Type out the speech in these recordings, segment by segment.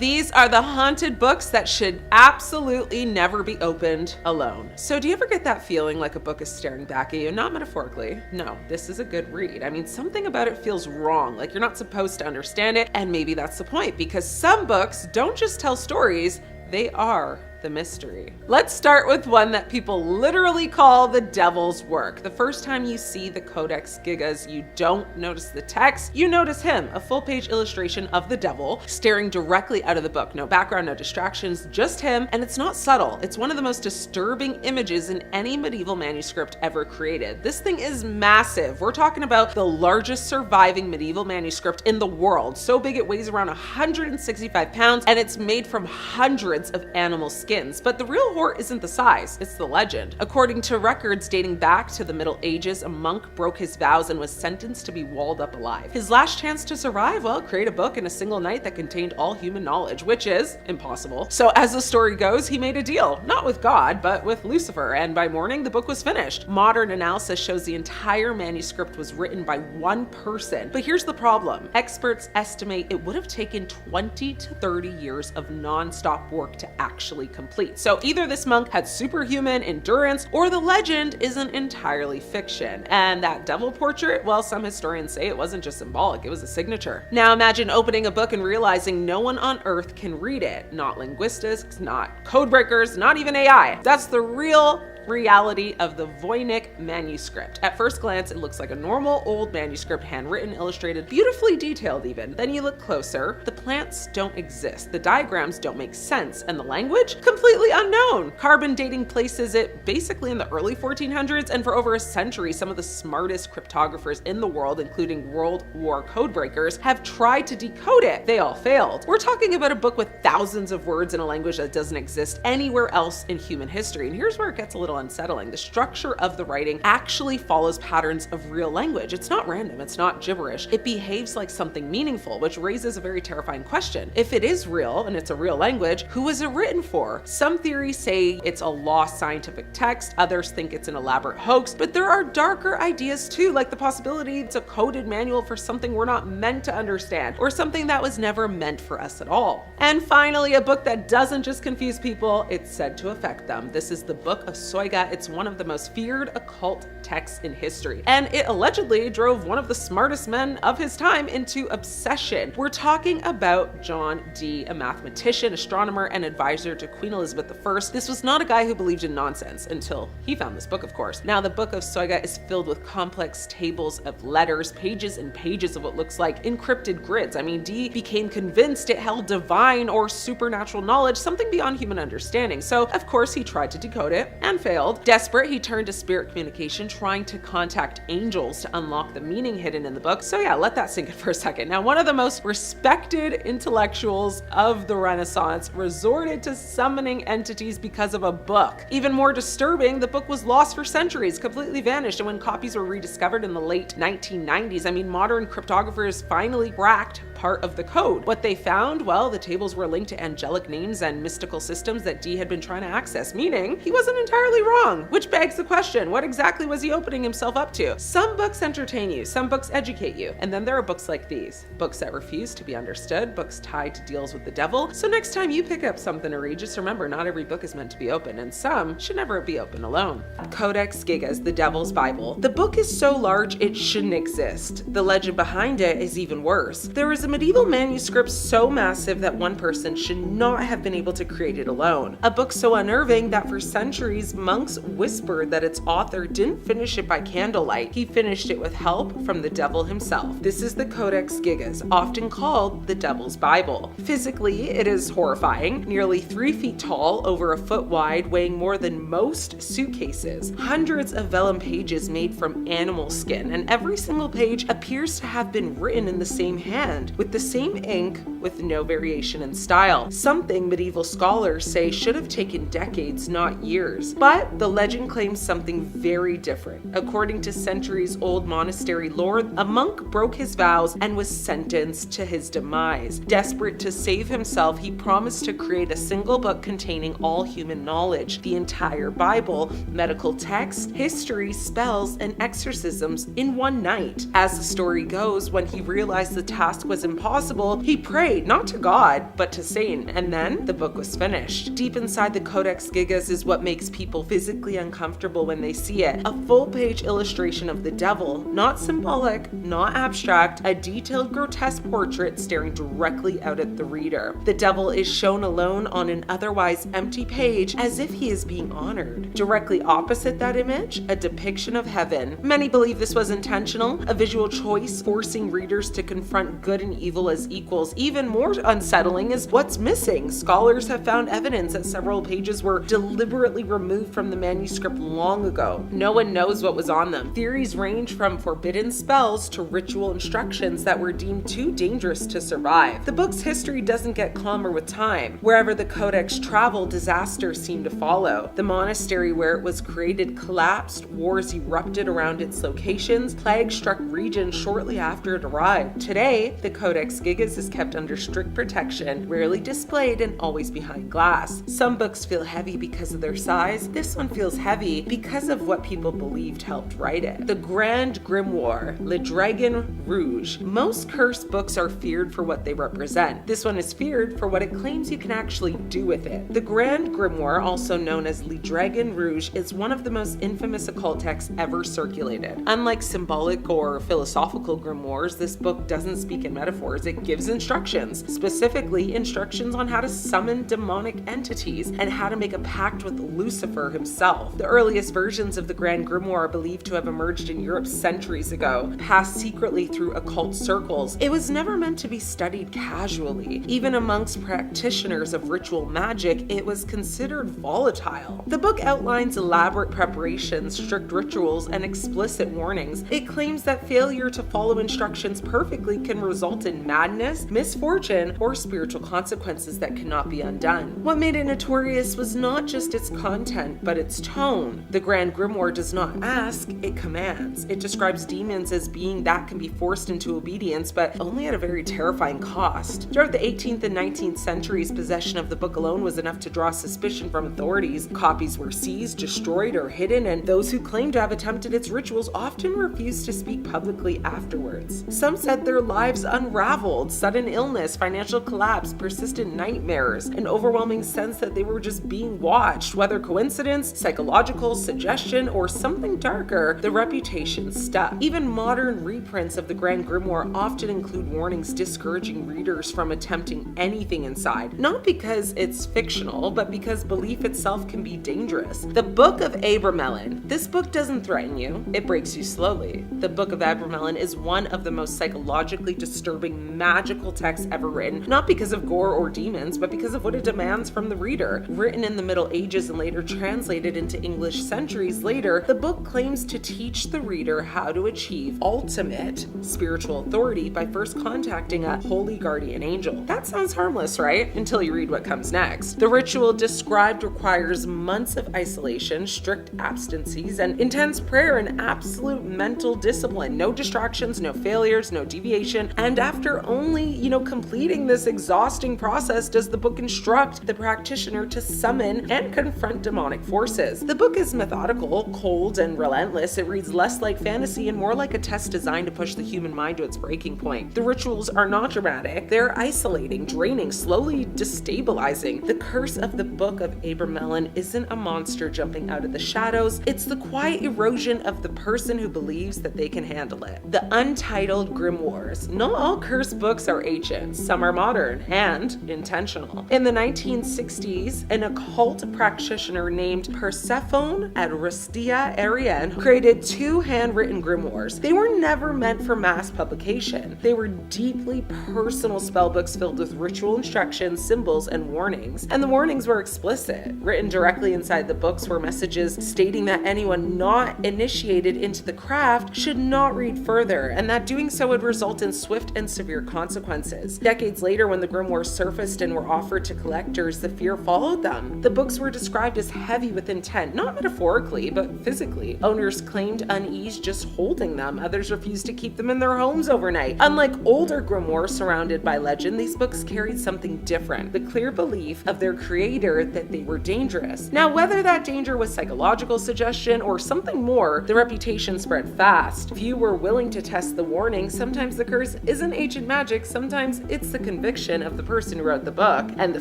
These are the haunted books that should absolutely never be opened alone. So do you ever get that feeling like a book is staring back at you? Not metaphorically. No, this is a good read. I mean, something about it feels wrong, like you're not supposed to understand it, and maybe that's the point, because some books don't just tell stories, they are the mystery. Let's start with one that people literally call the devil's work. The first time you see the Codex Gigas, you don't notice the text, you notice him, a full-page illustration of the devil staring directly out of the book. No background, no distractions, just him, and it's not subtle. It's one of the most disturbing images in any medieval manuscript ever created. This thing is massive. We're talking about the largest surviving medieval manuscript in the world. So big it weighs around 165 pounds, and it's made from hundreds of animal skins. But the real horror isn't the size, it's the legend. According to records dating back to the Middle Ages, a monk broke his vows and was sentenced to be walled up alive. His last chance to survive, well, create a book in a single night that contained all human knowledge, which is impossible. So as the story goes, he made a deal, not with God, but with Lucifer, and by morning, the book was finished. Modern analysis shows the entire manuscript was written by one person. But here's the problem. Experts estimate it would have taken 20 to 30 years of non-stop work to actually complete. So either this monk had superhuman endurance or the legend isn't entirely fiction. And that devil portrait, well, some historians say it wasn't just symbolic, it was a signature. Now imagine opening a book and realizing no one on earth can read it. Not linguists, not code breakers, not even AI. That's the real reality of the Voynich manuscript. At first glance, it looks like a normal old manuscript, handwritten, illustrated, beautifully detailed even. Then you look closer, the plants don't exist, the diagrams don't make sense, and the language? Completely unknown. Carbon dating places it basically in the early 1400s, and for over a century, some of the smartest cryptographers in the world, including World War codebreakers, have tried to decode it. They all failed. We're talking about a book with thousands of words in a language that doesn't exist anywhere else in human history. And here's where it gets a little unsettling. The structure of the writing actually follows patterns of real language. It's not random, it's not gibberish. It behaves like something meaningful, which raises a very terrifying question. If it is real and it's a real language, who was it written for? Some theories say it's a lost scientific text, others think it's an elaborate hoax, but there are darker ideas too, like the possibility it's a coded manual for something we're not meant to understand, or something that was never meant for us at all. And finally, a book that doesn't just confuse people, it's said to affect them. This is the Book of Soiga. It's one of the most feared occult texts in history, and it allegedly drove one of the smartest men of his time into obsession. We're talking about John Dee, a mathematician, astronomer, and advisor to Queen Elizabeth I. This was not a guy who believed in nonsense until he found this book, of course. Now, the Book of Soiga is filled with complex tables of letters, pages and pages of what looks like encrypted grids. I mean, Dee became convinced it held divine or supernatural knowledge, something beyond human understanding. So, of course, he tried to decode it and failed. Desperate, he turned to spirit communication, trying to contact angels to unlock the meaning hidden in the book. So yeah, let that sink in for a second. Now, one of the most respected intellectuals of the Renaissance resorted to summoning entities because of a book. Even more disturbing, the book was lost for centuries, completely vanished, and when copies were rediscovered in the late 1990s, I mean, modern cryptographers finally cracked part of the code. What they found? Well, the tables were linked to angelic names and mystical systems that Dee had been trying to access, meaning he wasn't entirely wrong, which begs the question, what exactly was he opening himself up to? Some books entertain you, some books educate you, and then there are books like these, books that refuse to be understood, books tied to deals with the devil. So next time you pick up something to read, just remember not every book is meant to be open, and some should never be open alone. Codex Gigas, the Devil's Bible. The book is so large it shouldn't exist. The legend behind it is even worse. There is a medieval manuscript so massive that one person should not have been able to create it alone. A book so unnerving that for centuries, monks whispered that its author didn't finish it by candlelight. He finished it with help from the devil himself. This is the Codex Gigas, often called the Devil's Bible. Physically, it is horrifying. Nearly 3 feet tall, over a foot wide, weighing more than most suitcases. Hundreds of vellum pages made from animal skin, and every single page appears to have been written in the same hand, with the same ink, with no variation in style. Something medieval scholars say should have taken decades, not years. But the legend claims something very different. According to centuries-old monastery lore, a monk broke his vows and was sentenced to his demise. Desperate to save himself, he promised to create a single book containing all human knowledge, the entire Bible, medical texts, history, spells, and exorcisms in one night. As the story goes, when he realized the task was impossible, he prayed not to God, but to Satan, and then the book was finished. Deep inside the Codex Gigas is what makes people physically uncomfortable when they see it. A full-page illustration of the devil, not symbolic, not abstract, a detailed, grotesque portrait staring directly out at the reader. The devil is shown alone on an otherwise empty page as if he is being honored. Directly opposite that image, a depiction of heaven. Many believe this was intentional, a visual choice forcing readers to confront good and evil as equals. Even more unsettling is what's missing. Scholars have found evidence that several pages were deliberately removed from the manuscript long ago. No one knows what was on them. Theories range from forbidden spells to ritual instructions that were deemed too dangerous to survive. The book's history doesn't get calmer with time. Wherever the codex traveled, disasters seemed to follow. The monastery where it was created collapsed, wars erupted around its locations, plague struck regions shortly after it arrived. Today, the Codex Gigas is kept under strict protection, rarely displayed, and always behind glass. Some books feel heavy because of their size. This one feels heavy because of what people believed helped write it. The Grand Grimoire, Le Dragon Rouge. Most cursed books are feared for what they represent. This one is feared for what it claims you can actually do with it. The Grand Grimoire, also known as Le Dragon Rouge, is one of the most infamous occult texts ever circulated. Unlike symbolic or philosophical grimoires, this book doesn't speak in metaphors. It gives instructions, specifically instructions on how to summon demonic entities and how to make a pact with Lucifer himself. The earliest versions of the Grand Grimoire are believed to have emerged in Europe centuries ago, passed secretly through occult circles. It was never meant to be studied casually. Even amongst practitioners of ritual magic, it was considered volatile. The book outlines elaborate preparations, strict rituals, and explicit warnings. It claims that failure to follow instructions perfectly can result in madness, misfortune, or spiritual consequences that cannot be undone. What made it notorious was not just its content, but its tone. The Grand Grimoire does not ask, it commands. It describes demons as being that can be forced into obedience, but only at a very terrifying cost. Throughout the 18th and 19th centuries, possession of the book alone was enough to draw suspicion from authorities. Copies were seized, destroyed, or hidden, and those who claimed to have attempted its rituals often refused to speak publicly afterwards. Some said their lives unraveled, sudden illness, financial collapse, persistent nightmares, an overwhelming sense that they were just being watched. Whether coincidence, psychological suggestion, or something darker, the reputation stuck. Even modern reprints of the Grand Grimoire often include warnings discouraging readers from attempting anything inside, not because it's fictional, but because belief itself can be dangerous. The Book of Abramelin. This book doesn't threaten you, it breaks you slowly. The Book of Abramelin is one of the most psychologically disturbing magical texts ever written, not because of gore or demons, but because of what it demands from the reader. Written in the Middle Ages and later translated into English centuries later, the book claims to teach the reader how to achieve ultimate spiritual authority by first contacting a holy guardian angel. That sounds harmless, right? Until you read what comes next. The ritual described requires months of isolation, strict abstinences, and intense prayer and absolute mental discipline. No distractions, no failures, no deviation. And after only, completing this exhausting process, does the book instruct the practitioner to summon and confront demonic forces. The book is methodical, cold, and relentless. It reads less like fantasy and more like a test designed to push the human mind to its breaking point. The rituals are not dramatic. They're isolating, draining, slowly destabilizing. The curse of the Book of Abramelin isn't a monster jumping out of the shadows. It's the quiet erosion of the person who believes that they can handle it. The Untitled Grimoires. Not all cursed books are ancient. Some are modern and intentional. In the 1960s, an occult practitioner named Persephone Aristia Ariane created 2 handwritten grimoires. They were never meant for mass publication. They were deeply personal spellbooks filled with ritual instructions, symbols, and warnings. And the warnings were explicit. Written directly inside the books were messages stating that anyone not initiated into the craft should not read further, and that doing so would result in swift and severe consequences. Decades later, when the grimoires surfaced and were offered to collectors, the fear followed them. The books were described as heavy with intent, not metaphorically, but physically. Owners claimed unease just holding them. Others refused to keep them in their homes overnight. Unlike older grimoires surrounded by legend, these books carried something different, the clear belief of their creator that they were dangerous. Now, whether that danger was psychological suggestion or something more, the reputation spread fast. Few were willing to test the warning. Sometimes the curse isn't ancient magic, sometimes it's the conviction of the person who wrote the book and the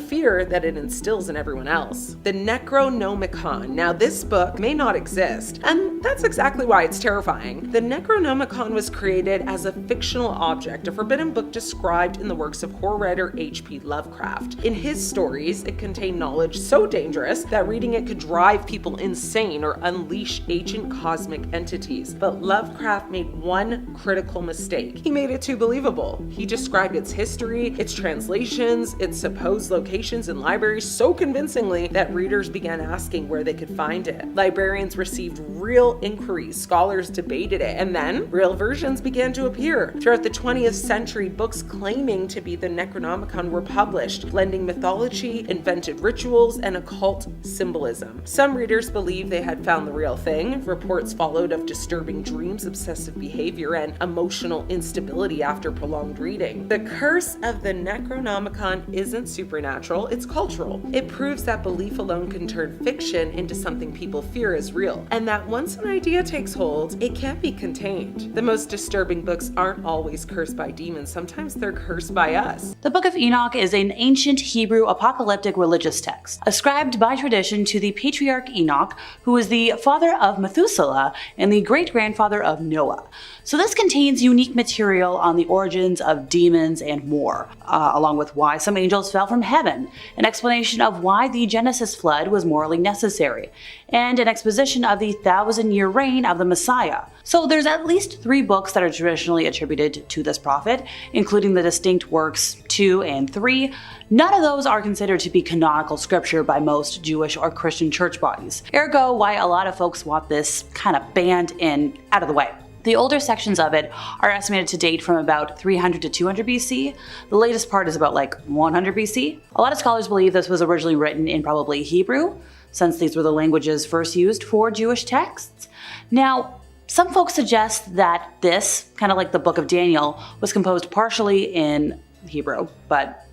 fear that it instills in everyone else. The Necronomicon. Now, this book may not exist, and that's exactly why it's terrifying. The Necronomicon was created as a fictional object, a forbidden book described in the works of horror writer H.P. Lovecraft. In his stories, it contained knowledge so dangerous that reading it could drive people insane or unleash ancient cosmic entities. But Lovecraft made one critical mistake. He made it too believable. He described its history, its translations, its supposed locations in libraries so convincingly that readers began asking where they could find it. Librarians received real inquiries, scholars debated it, and then real versions began to appear. Throughout the 20th century, books claiming to be the Necronomicon were published, blending mythology, invented rituals, and occult symbolism. Some readers believed they had found the real thing. Reports followed of disturbing dreams, obsessive behavior, and emotional instability after prolonged reading. The curse of the Necronomicon isn't supernatural, it's cultural. It proves that belief alone can turn fiction into something people fear is real, and that once an idea takes hold, it can't be contained. The most disturbing books aren't always cursed by demons, sometimes they're cursed by us. The Book of Enoch is an ancient Hebrew apocalyptic religious text, ascribed by tradition to the patriarch Enoch, who is the father of Methuselah and the great-grandfather of Noah. So this contains unique material on the origins of demons and more, along with why some angels fell from heaven, an explanation of why the Genesis flood was morally necessary, and an exposition of the 1,000-year reign of the Messiah. So there's at least 3 books that are traditionally attributed to this prophet, including the distinct works 2 and 3. None of those are considered to be canonical scripture by most Jewish or Christian church bodies. Ergo, why a lot of folks want this kind of banned and out of the way. The older sections of it are estimated to date from about 300 to 200 BC. The latest part is about like 100 BC. A lot of scholars believe this was originally written in probably Hebrew, since these were the languages first used for Jewish texts. Now, some folks suggest that this, kind of like the Book of Daniel, was composed partially in Hebrew, but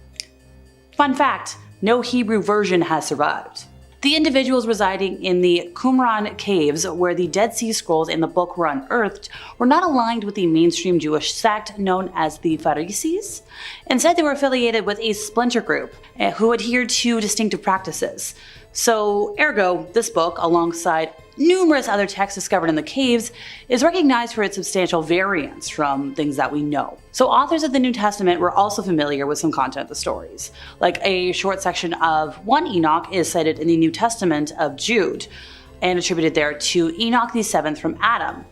fun fact, no Hebrew version has survived. The individuals residing in the Qumran caves, where the Dead Sea Scrolls in the book were unearthed, were not aligned with the mainstream Jewish sect known as the Pharisees. Instead, they were affiliated with a splinter group who adhered to distinctive practices. So, ergo, this book, alongside numerous other texts discovered in the caves, is recognized for its substantial variance from things that we know. So authors of the New Testament were also familiar with some content of the stories. Like a short section of 1 Enoch is cited in the New Testament of Jude, and attributed there to Enoch the 7th from Adam.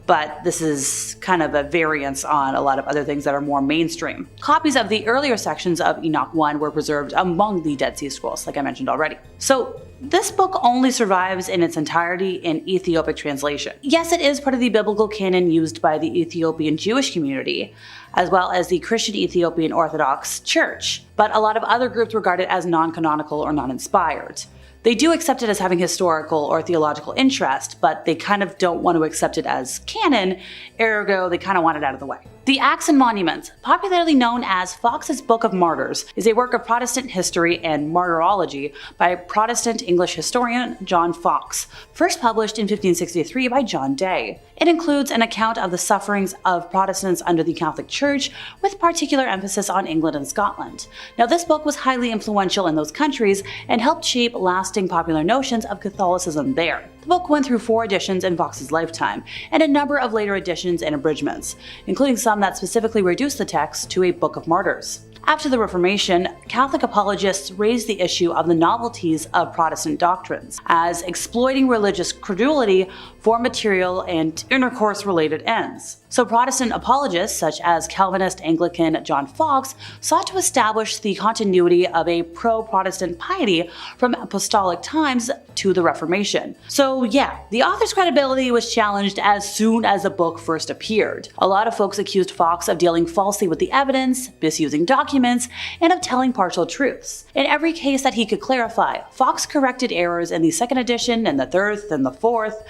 But this is kind of a variance on a lot of other things that are more mainstream. Copies of the earlier sections of Enoch 1 were preserved among the Dead Sea Scrolls, like I mentioned already. So this book only survives in its entirety in Ethiopic translation. Yes, it is part of the biblical canon used by the Ethiopian Jewish community, as well as the Christian Ethiopian Orthodox Church, but a lot of other groups regard it as non-canonical or non-inspired. They do accept it as having historical or theological interest, but they kind of don't want to accept it as canon, ergo they kind of want it out of the way. The Acts and Monuments, popularly known as Fox's Book of Martyrs, is a work of Protestant history and martyrology by Protestant English historian John Fox, first published in 1563 by John Day. It includes an account of the sufferings of Protestants under the Catholic Church, with particular emphasis on England and Scotland. Now, this book was highly influential in those countries and helped shape lasting popular notions of Catholicism there. The book went through 4 editions in Fox's lifetime, and a number of later editions and abridgments, including some that specifically reduced the text to a Book of Martyrs. After the Reformation, Catholic apologists raised the issue of the novelties of Protestant doctrines, as exploiting religious credulity for material and intercourse-related ends. So Protestant apologists, such as Calvinist Anglican John Fox, sought to establish the continuity of a pro-Protestant piety from apostolic times to the Reformation. So yeah, the author's credibility was challenged as soon as the book first appeared. A lot of folks accused Fox of dealing falsely with the evidence, misusing documents, and of telling partial truths. In every case that he could clarify, Fox corrected errors in the 2nd edition and the 3rd and the 4th.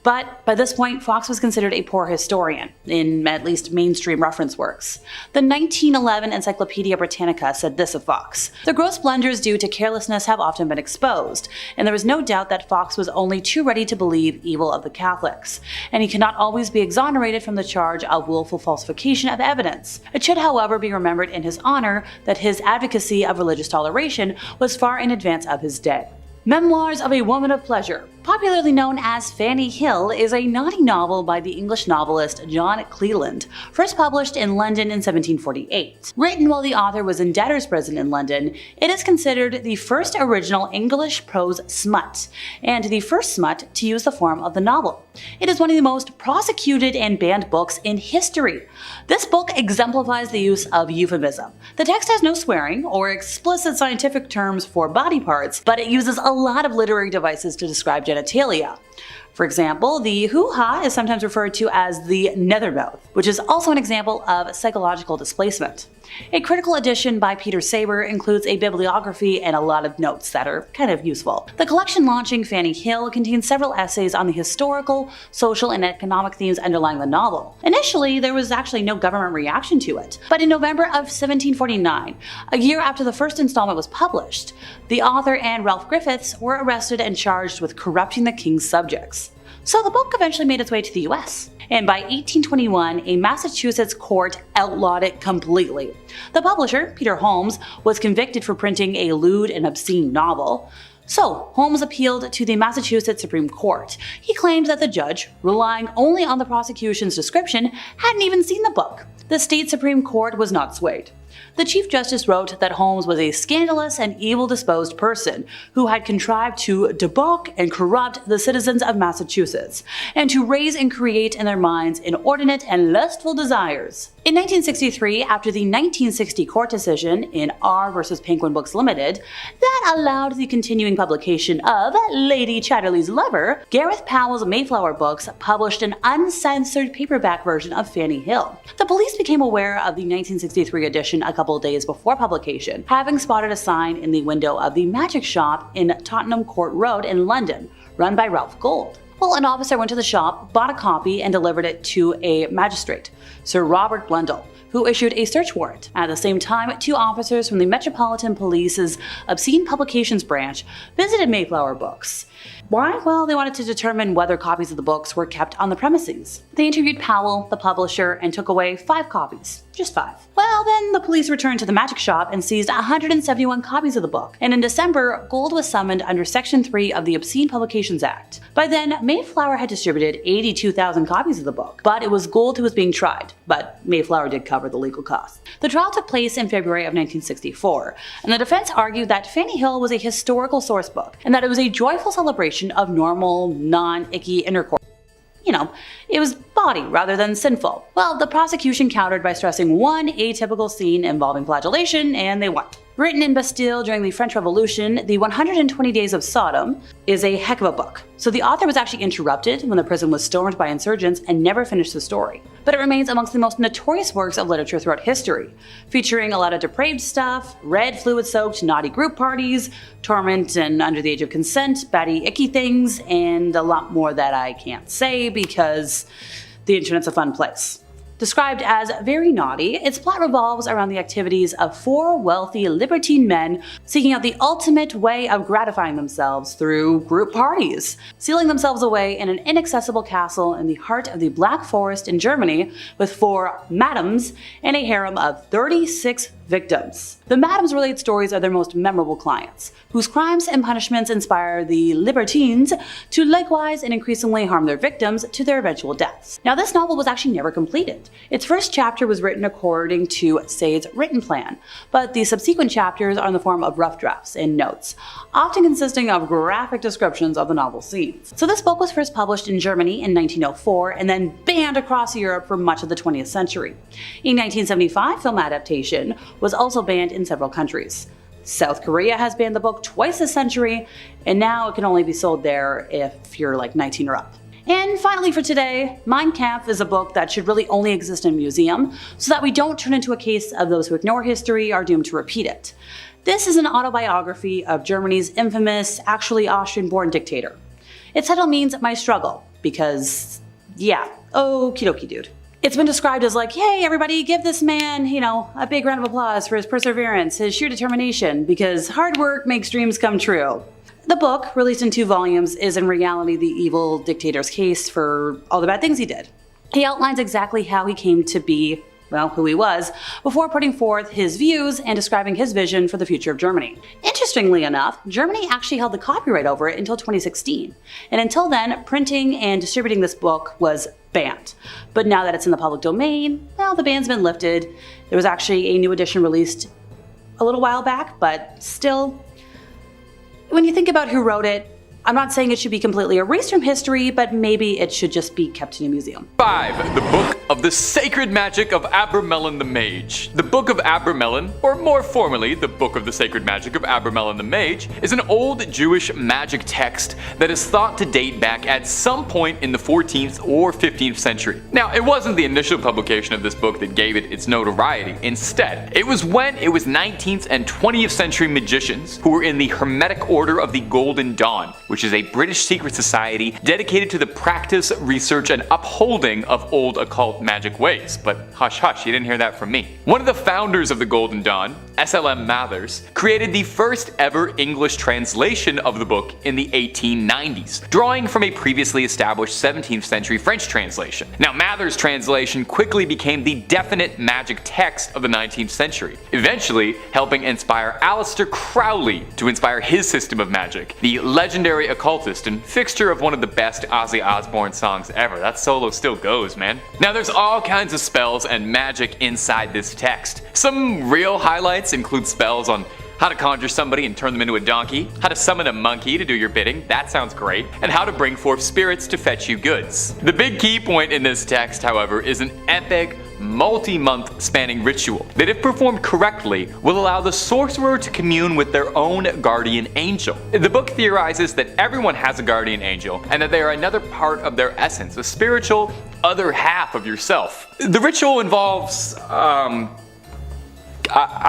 But by this point, Fox was considered a poor historian, in at least mainstream reference works. The 1911 Encyclopedia Britannica said this of Fox: "The gross blunders due to carelessness have often been exposed, and there is no doubt that Fox was only too ready to believe evil of the Catholics, and he cannot always be exonerated from the charge of willful falsification of evidence. It should, however, be remembered in his honor that his advocacy of religious toleration was far in advance of his day." Memoirs of a Woman of Pleasure, popularly known as Fanny Hill, is a naughty novel by the English novelist John Cleland, first published in London in 1748. Written while the author was in debtor's prison in London, it is considered the first original English prose smut, and the first smut to use the form of the novel. It is one of the most prosecuted and banned books in history. This book exemplifies the use of euphemism. The text has no swearing or explicit scientific terms for body parts, but it uses a lot of literary devices to describe genitalia. For example, the hoo-ha is sometimes referred to as the nethermouth, which is also an example of psychological displacement. A critical edition by Peter Saber includes a bibliography and a lot of notes that are kind of useful. The collection launching Fanny Hill contains several essays on the historical, social, and economic themes underlying the novel. Initially, there was actually no government reaction to it, but in November of 1749, a year after the first installment was published, the author and Ralph Griffiths were arrested and charged with corrupting the king's subjects. So the book eventually made its way to the US. And by 1821, a Massachusetts court outlawed it completely. The publisher, Peter Holmes, was convicted for printing a lewd and obscene novel. So, Holmes appealed to the Massachusetts Supreme Court. He claimed that the judge, relying only on the prosecution's description, hadn't even seen the book. The state Supreme Court was not swayed. The Chief Justice wrote that Holmes was a scandalous and evil-disposed person who had contrived to debauch and corrupt the citizens of Massachusetts, and to raise and create in their minds inordinate and lustful desires. In 1963, after the 1960 court decision in R v. Penguin Books Limited that allowed the continuing publication of Lady Chatterley's Lover, Gareth Powell's Mayflower Books published an uncensored paperback version of Fanny Hill. The police became aware of the 1963 edition a couple days before publication, having spotted a sign in the window of the Magic Shop in Tottenham Court Road in London, run by Ralph Gold. Well, an officer went to the shop, bought a copy, and delivered it to a magistrate, Sir Robert Blundell, who issued a search warrant. At the same time, 2 officers from the Metropolitan Police's Obscene Publications branch visited Mayflower Books. Why? Well, they wanted to determine whether copies of the books were kept on the premises. They interviewed Powell, the publisher, and took away 5 copies. Just 5. Well, then the police returned to the magic shop and seized 171 copies of the book. And in December, Gold was summoned under Section 3 of the Obscene Publications Act. By then, Mayflower had distributed 82,000 copies of the book, but it was Gold who was being tried. But Mayflower did cover the legal costs. The trial took place in February of 1964, and the defense argued that Fanny Hill was a historical source book, and that it was a joyful celebration of normal, non-icky intercourse. You know, it was body rather than sinful. Well, the prosecution countered by stressing one atypical scene involving flagellation, and they won. Written in Bastille during the French Revolution, The 120 Days of Sodom is a heck of a book. So the author was actually interrupted when the prison was stormed by insurgents and never finished the story. But it remains amongst the most notorious works of literature throughout history, featuring a lot of depraved stuff, red fluid-soaked naughty group parties, torment and under the age of consent, batty icky things, and a lot more that I can't say because the internet's a fun place. Described as very naughty, its plot revolves around the activities of 4 wealthy libertine men seeking out the ultimate way of gratifying themselves through group parties, sealing themselves away in an inaccessible castle in the heart of the Black Forest in Germany with 4 madams and a harem of 36 victims. The madams relate stories of their most memorable clients, whose crimes and punishments inspire the libertines to likewise and increasingly harm their victims to their eventual deaths. Now, this novel was actually never completed. Its first chapter was written according to Sade's written plan, but the subsequent chapters are in the form of rough drafts and notes, often consisting of graphic descriptions of the novel's scenes. So this book was first published in Germany in 1904 and then banned across Europe for much of the 20th century. In 1975, film adaptation was also banned in several countries. South Korea has banned the book twice this century, and now it can only be sold there if you're like 19 or up. And finally for today, Mein Kampf is a book that should really only exist in a museum, so that we don't turn into a case of those who ignore history are doomed to repeat it. This is an autobiography of Germany's infamous, actually Austrian-born dictator. Its title means My Struggle, because, yeah, okie dokie, dude. It's been described as like, yay, everybody give this man, a big round of applause for his perseverance, his sheer determination, because hard work makes dreams come true. The book, released in 2 volumes, is in reality the evil dictator's case for all the bad things he did. He outlines exactly how he came to be, well, who he was, before putting forth his views and describing his vision for the future of Germany. Interestingly enough, Germany actually held the copyright over it until 2016, and until then, printing and distributing this book was banned. But now that it's in the public domain, well, the ban's been lifted. There was actually a new edition released a little while back, but still, when you think about who wrote it, I'm not saying it should be completely erased from history, but maybe it should just be kept in a museum. 5. The Book of the Sacred Magic of Abramelin the Mage. The Book of Abramelin, or more formally, the Book of the Sacred Magic of Abramelin the Mage, is an old Jewish magic text that is thought to date back at some point in the 14th or 15th century. Now, it wasn't the initial publication of this book that gave it its notoriety. Instead, it was when it was 19th and 20th century magicians who were in the Hermetic Order of the Golden Dawn, which is a British secret society dedicated to the practice, research, and upholding of old occult magic ways. But hush hush, you didn't hear that from me. One of the founders of the Golden Dawn, S.L.M. Mathers, created the first ever English translation of the book in the 1890s, drawing from a previously established 17th century French translation. Now, Mathers' translation quickly became the definite magic text of the 19th century, eventually helping inspire Aleister Crowley to inspire his system of magic, the legendary occultist and fixture of one of the best Ozzy Osbourne songs ever. That solo still goes, man. Now, there's all kinds of spells and magic inside this text. Some real highlights include spells on how to conjure somebody and turn them into a donkey, how to summon a monkey to do your bidding, that sounds great, and how to bring forth spirits to fetch you goods. The big key point in this text, however, is an epic, multi-month spanning ritual that, if performed correctly, will allow the sorcerer to commune with their own guardian angel. The book theorizes that everyone has a guardian angel and that they are another part of their essence, a spiritual other half of yourself. The ritual involves, I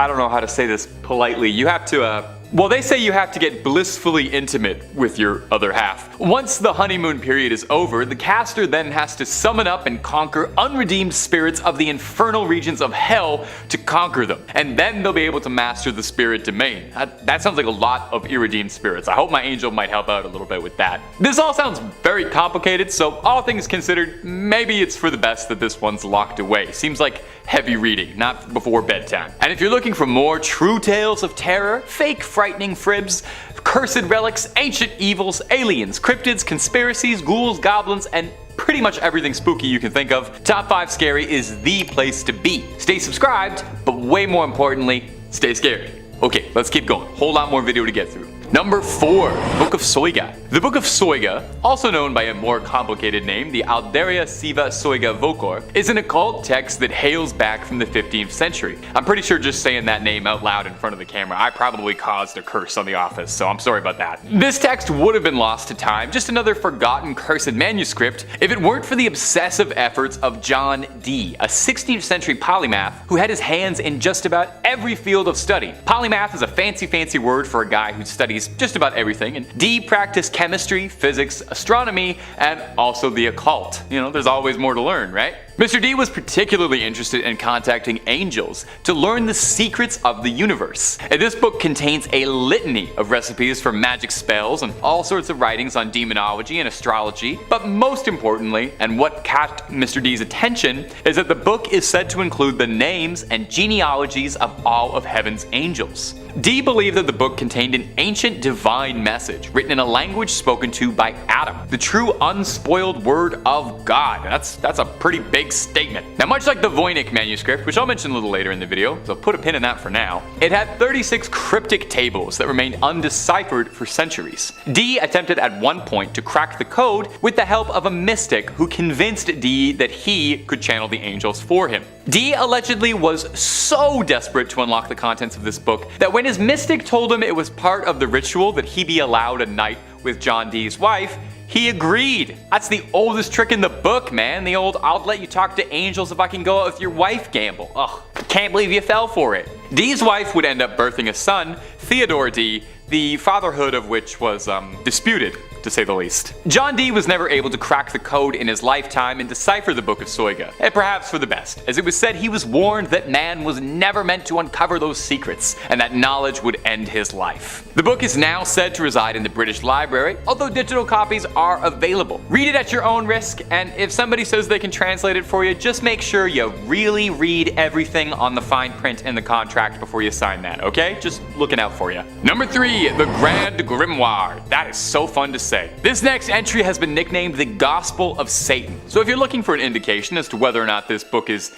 don't know how to say this politely. You have to, they say you have to get blissfully intimate with your other half. Once the honeymoon period is over, the caster then has to summon up and conquer unredeemed spirits of the infernal regions of hell to conquer them. And then they'll be able to master the spirit domain. That sounds like a lot of irredeemed spirits. I hope my angel might help out a little bit with that. This all sounds very complicated, so all things considered, maybe it's for the best that this one's locked away. Seems like heavy reading, not before bedtime. And if you're looking for more true tales of terror, fake frightening fribs, cursed relics, ancient evils, aliens, cryptids, conspiracies, ghouls, goblins, and pretty much everything spooky you can think of, Top 5 Scary is the place to be. Stay subscribed, but way more importantly, stay scared. Okay, let's keep going. Whole lot more video to get through. Number 4. Book of Soiga. The Book of Soiga, also known by a more complicated name, the Alderia Siva Soiga Vocor, is an occult text that hails back from the 15th century. I'm pretty sure just saying that name out loud in front of the camera, I probably caused a curse on the office, so I'm sorry about that. This text would have been lost to time, just another forgotten cursed manuscript, if it weren't for the obsessive efforts of John Dee, a 16th century polymath who had his hands in just about every field of study. Polymath is a fancy word for a guy who studies just about everything, and Dee practiced chemistry, physics, astronomy, and also the occult. You know, there's always more to learn, right? Mr. Dee was particularly interested in contacting angels to learn the secrets of the universe. And this book contains a litany of recipes for magic spells and all sorts of writings on demonology and astrology, but most importantly, and what caught Mr. Dee's attention, is that the book is said to include the names and genealogies of all of heaven's angels. Dee believed that the book contained an ancient divine message written in a language spoken to by Adam, the true unspoiled word of God. That's a pretty big statement. Now, much like the Voynich manuscript, which I'll mention a little later in the video, so put a pin in that for now, it had 36 cryptic tables that remained undeciphered for centuries. Dee attempted at one point to crack the code with the help of a mystic who convinced Dee that he could channel the angels for him. Dee allegedly was so desperate to unlock the contents of this book that when his mystic told him it was part of the ritual that he be allowed a night with John Dee's wife, he agreed. That's the oldest trick in the book, man. The old "I'll let you talk to angels if I can go out with your wife" gamble. Ugh. Can't believe you fell for it. Dee's wife would end up birthing a son, Theodore Dee, the fatherhood of which was disputed, to say the least. John Dee was never able to crack the code in his lifetime and decipher the Book of Soyga, and perhaps for the best, as it was said he was warned that man was never meant to uncover those secrets, and that knowledge would end his life. The book is now said to reside in the British Library, although digital copies are available. Read it at your own risk, and if somebody says they can translate it for you, just make sure you really read everything on the fine print in the contract before you sign that, okay? Just looking out for you. Number 3, the Grand Grimoire. That is so fun to say. This next entry has been nicknamed the Gospel of Satan. So if you're looking for an indication as to whether or not this book is,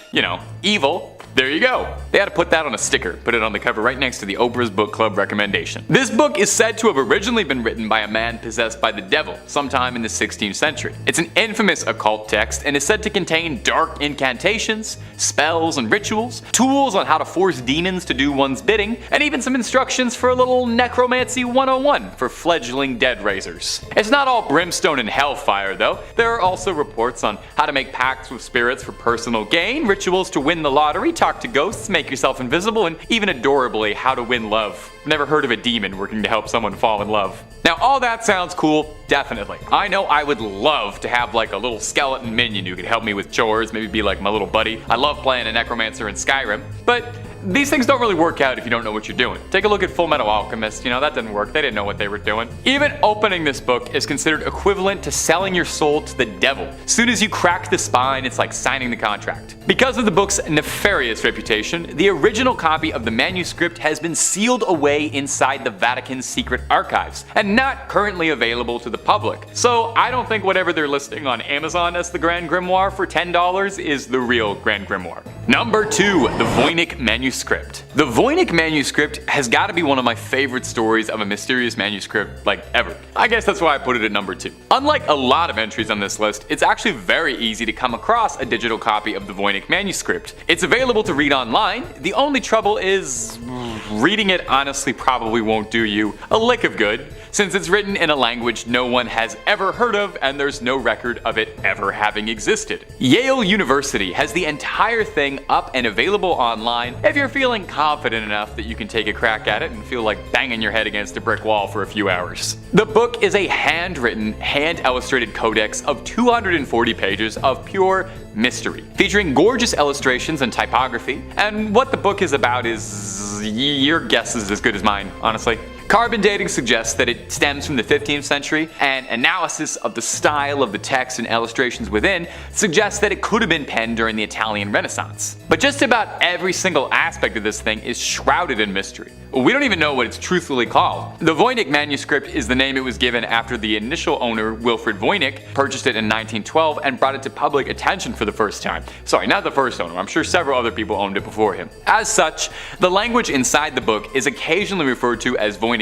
evil, there you go. They had to put that on a sticker, put it on the cover right next to the Oprah's Book Club recommendation. This book is said to have originally been written by a man possessed by the devil sometime in the 16th century. It's an infamous occult text and is said to contain dark incantations, spells and rituals, tools on how to force demons to do one's bidding, and even some instructions for a little necromancy 101 for fledgling dead raisers. It's not all brimstone and hellfire though. There are also reports on how to make pacts with spirits for personal gain, rituals to win the lottery, talk to ghosts, make yourself invisible, and even adorably, how to win love. Never heard of a demon working to help someone fall in love. Now all that sounds cool, definitely. I know I would love to have like a little skeleton minion who could help me with chores, maybe be like my little buddy. I love playing a necromancer in Skyrim, but these things don't really work out if you don't know what you're doing. Take a look at Full Metal Alchemist, that didn't work, they didn't know what they were doing. Even opening this book is considered equivalent to selling your soul to the devil. Soon as you crack the spine, it's like signing the contract. Because of the book's nefarious reputation, the original copy of the manuscript has been sealed away inside the Vatican's secret archives, and not currently available to the public. So I don't think whatever they're listing on Amazon as the Grand Grimoire for $10 is the real Grand Grimoire. Number 2, the Voynich Manuscript. The Voynich Manuscript has got to be one of my favorite stories of a mysterious manuscript ever. I guess that's why I put it at number 2. Unlike a lot of entries on this list, it's actually very easy to come across a digital copy of the Voynich Manuscript. It's available to read online. The only trouble is reading it honestly probably won't do you a lick of good, since it's written in a language no one has ever heard of and there's no record of it ever having existed. Yale University has the entire thing up and available online if you're feeling confident enough that you can take a crack at it and feel like banging your head against a brick wall for a few hours. The book is a handwritten, hand-illustrated codex of 240 pages of pure mystery, featuring gorgeous illustrations and typography, and what the book is about is your guess is as good as mine, honestly. Carbon dating suggests that it stems from the 15th century, and analysis of the style of the text and illustrations within suggests that it could have been penned during the Italian Renaissance. But just about every single aspect of this thing is shrouded in mystery. We don't even know what it's truthfully called. The Voynich manuscript is the name it was given after the initial owner, Wilfrid Voynich, purchased it in 1912 and brought it to public attention for the first time. Sorry, not the first owner, I'm sure several other people owned it before him. As such, the language inside the book is occasionally referred to as Voynichese.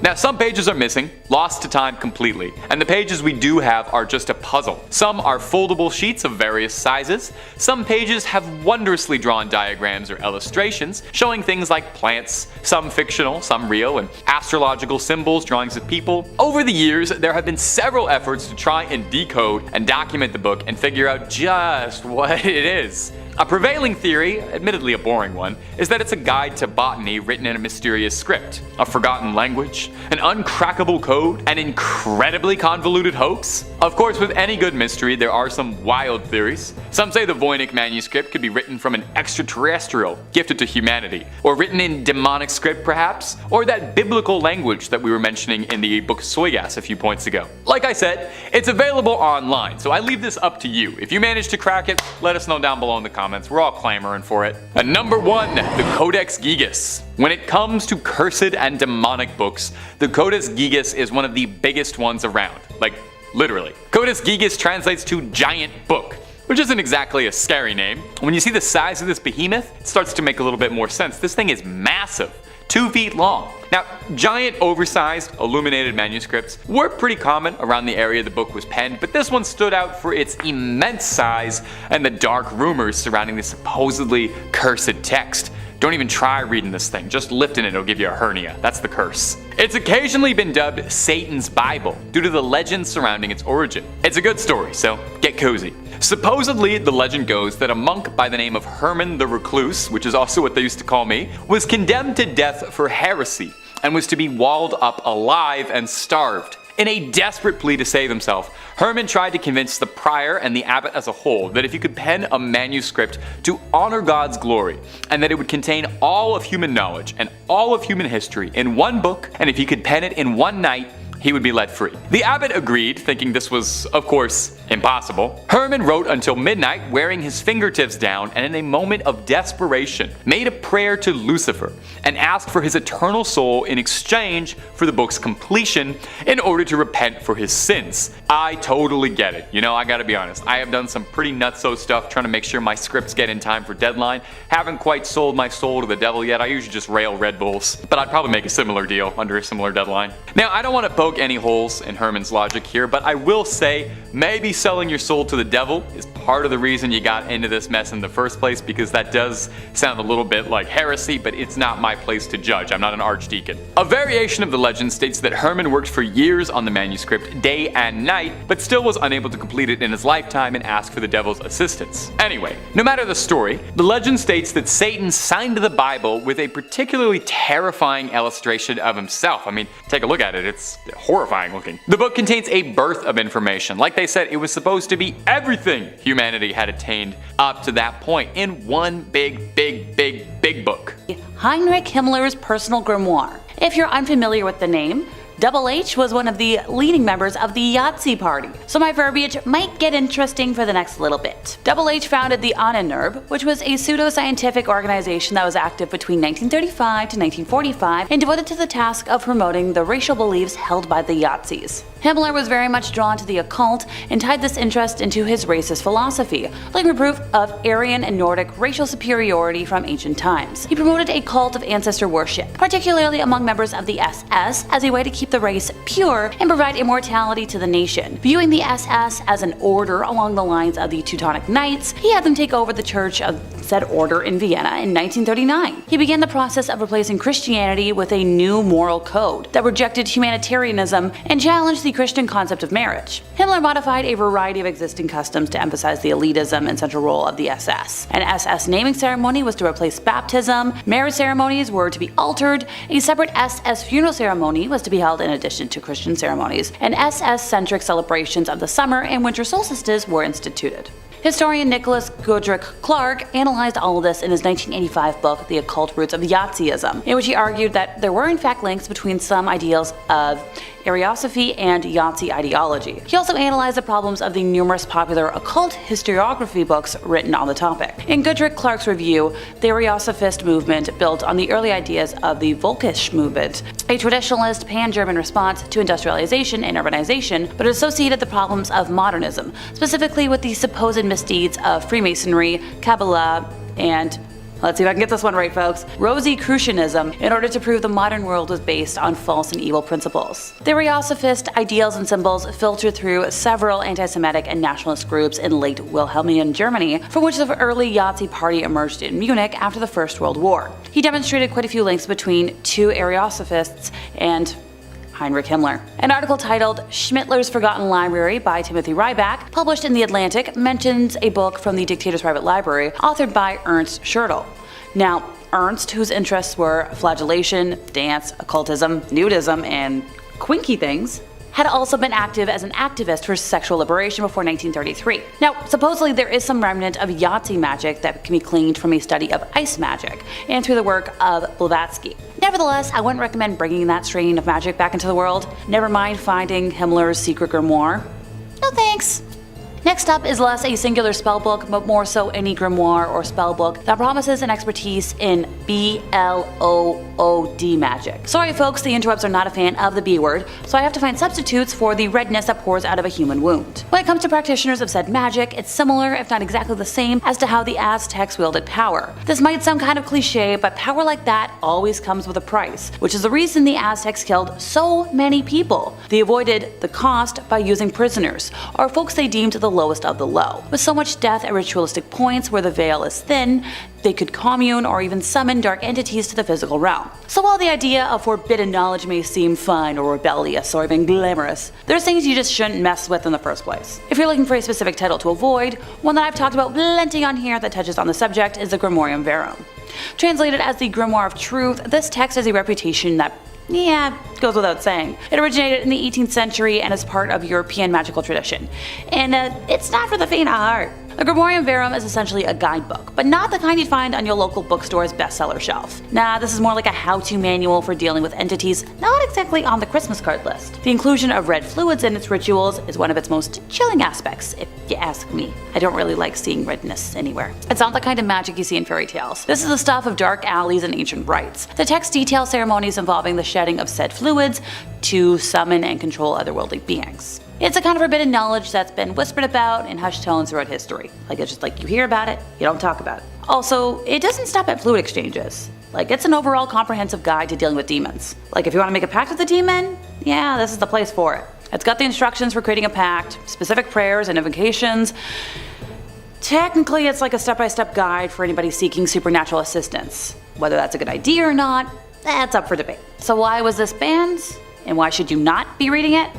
Now some pages are missing, lost to time completely, and the pages we do have are just a puzzle. Some are foldable sheets of various sizes, some pages have wondrously drawn diagrams or illustrations showing things like plants, some fictional, some real, and astrological symbols, drawings of people. Over the years, there have been several efforts to try and decode and document the book and figure out just what it is. A prevailing theory, admittedly a boring one, is that it's a guide to botany written in a mysterious script, a forgotten language, an uncrackable code, an incredibly convoluted hoax. Of course, with any good mystery, there are some wild theories. Some say the Voynich manuscript could be written from an extraterrestrial gifted to humanity, or written in demonic script perhaps, or that biblical language that we were mentioning in the book Soygas a few points ago. Like I said, it's available online, so I leave this up to you. If you manage to crack it, let us know down below in the comments. We're all clamoring for it. And number 1, the Codex Gigas. When it comes to cursed and demonic books, the Codex Gigas is one of the biggest ones around. Like, literally. Codex Gigas translates to giant book, which isn't exactly a scary name. When you see the size of this behemoth, it starts to make a little bit more sense. This thing is massive. 2 feet long. Now, giant, oversized, illuminated manuscripts were pretty common around the area the book was penned, but this one stood out for its immense size and the dark rumors surrounding the supposedly cursed text. Don't even try reading this thing, just lifting it will give you a hernia. That's the curse. It's occasionally been dubbed Satan's Bible due to the legends surrounding its origin. It's a good story, so get cozy. Supposedly, the legend goes that a monk by the name of Herman the Recluse, which is also what they used to call me, was condemned to death for heresy and was to be walled up alive and starved. In a desperate plea to save himself, Herman tried to convince the prior and the abbot as a whole that if he could pen a manuscript to honor God's glory, and that it would contain all of human knowledge and all of human history in one book, and if he could pen it in one night, he would be let free. The abbot agreed, thinking this was, of course, impossible. Herman wrote until midnight, wearing his fingertips down, and in a moment of desperation, made a prayer to Lucifer and asked for his eternal soul in exchange for the book's completion in order to repent for his sins. I totally get it. You know, I gotta be honest, I have done some pretty nutso stuff trying to make sure my scripts get in time for deadline. Haven't quite sold my soul to the devil yet. I usually just rail Red Bulls, but I'd probably make a similar deal under a similar deadline. Now, I don't want to poke any holes in Herman's logic here, but I will say maybe selling your soul to the devil is part of the reason you got into this mess in the first place, because that does sound a little bit like heresy, but it's not my place to judge. I'm not an archdeacon. A variation of the legend states that Herman worked for years on the manuscript, day and night, but still was unable to complete it in his lifetime and asked for the devil's assistance. Anyway, no matter the story, the legend states that Satan signed the Bible with a particularly terrifying illustration of himself. I mean, take a look at it, it's horrifying looking. The book contains a birth of information. Like they said, it was supposed to be everything humanity had attained up to that point in one big book. Heinrich Himmler's personal grimoire. If you're unfamiliar with the name, Double H was one of the leading members of the Yahtzee party, so my verbiage might get interesting for the next little bit. Double H founded the Ahnenerbe, which was a pseudo-scientific organization that was active between 1935 to 1945 and devoted to the task of promoting the racial beliefs held by the Yahtzees. Himmler was very much drawn to the occult and tied this interest into his racist philosophy, looking for proof of Aryan and Nordic racial superiority from ancient times. He promoted a cult of ancestor worship, particularly among members of the SS, as a way to keep the race pure and provide immortality to the nation. Viewing the SS as an order along the lines of the Teutonic Knights, he had them take over the church of said order in Vienna in 1939. He began the process of replacing Christianity with a new moral code that rejected humanitarianism and challenged the Christian concept of marriage. Himmler modified a variety of existing customs to emphasize the elitism and central role of the SS. An SS naming ceremony was to replace baptism, marriage ceremonies were to be altered, a separate SS funeral ceremony was to be held in addition to Christian ceremonies, and SS-centric celebrations of the summer and winter solstices were instituted. Historian Nicholas Goodrick Clark analyzed all of this in his 1985 book, The Occult Roots of Yahtzeeism, in which he argued that there were in fact links between some ideals of Ariosophy and Yahtzee ideology. He also analyzed the problems of the numerous popular occult historiography books written on the topic. In Goodrick Clark's review, the Ariosophist movement built on the early ideas of the Volkisch movement, a traditionalist pan-German response to industrialization and urbanization, but it associated the problems of modernism, specifically with the supposed misdeeds of Freemasonry, Kabbalah, and let's see if I can get this one right, folks, Rosicrucianism, in order to prove the modern world was based on false and evil principles. The Ariosophist ideals and symbols filtered through several anti-Semitic and nationalist groups in late Wilhelmian Germany, from which the early Yahtzee party emerged in Munich after the First World War. He demonstrated quite a few links between two Ariosophists and Heinrich Himmler. An article titled Schmittler's Forgotten Library by Timothy Ryback, published in The Atlantic, mentions a book from the Dictator's Private Library, authored by Ernst Schertl. Now, Ernst, whose interests were flagellation, dance, occultism, nudism, and quinky things, had also been active as an activist for sexual liberation before 1933. Now, supposedly there is some remnant of Yahtzee magic that can be gleaned from a study of ice magic, and through the work of Blavatsky. Nevertheless, I wouldn't recommend bringing that strain of magic back into the world. Never mind finding Himmler's secret grimoire. No thanks. Next up is less a singular spellbook, but more so any grimoire or spellbook that promises an expertise in BLOOD magic. Sorry folks, the interwebs are not a fan of the B word, so I have to find substitutes for the redness that pours out of a human wound. When it comes to practitioners of said magic, it's similar, if not exactly the same, as to how the Aztecs wielded power. This might sound kind of cliche, but power like that always comes with a price, which is the reason the Aztecs killed so many people. They avoided the cost by using prisoners, or folks they deemed the lowest of the low. With so much death at ritualistic points where the veil is thin, they could commune or even summon dark entities to the physical realm. So while the idea of forbidden knowledge may seem fun or rebellious or even glamorous, there's things you just shouldn't mess with in the first place. If you're looking for a specific title to avoid, one that I've talked about plenty on here that touches on the subject is the Grimoire Verum. Translated as the Grimoire of Truth, this text has a reputation that goes without saying. It originated in the 18th century and is part of European magical tradition. And it's not for the faint of heart. The Grimoire Verum is essentially a guidebook, but not the kind you'd find on your local bookstore's bestseller shelf. Nah, this is more like a how-to manual for dealing with entities not exactly on the Christmas card list. The inclusion of red fluids in its rituals is one of its most chilling aspects, if you ask me. I don't really like seeing redness anywhere. It's not the kind of magic you see in fairy tales. This is the stuff of dark alleys and ancient rites. The text details ceremonies involving the shedding of said fluids to summon and control otherworldly beings. It's a kind of forbidden knowledge that's been whispered about in hushed tones throughout history. Like, it's just like you hear about it, you don't talk about it. Also, it doesn't stop at fluid exchanges. Like, it's an overall comprehensive guide to dealing with demons. Like, if you want to make a pact with a demon, yeah, this is the place for it. It's got the instructions for creating a pact, specific prayers and invocations. Technically, it's like a step-by-step guide for anybody seeking supernatural assistance. Whether that's a good idea or not, that's up for debate. So why was this banned? And why should you not be reading it?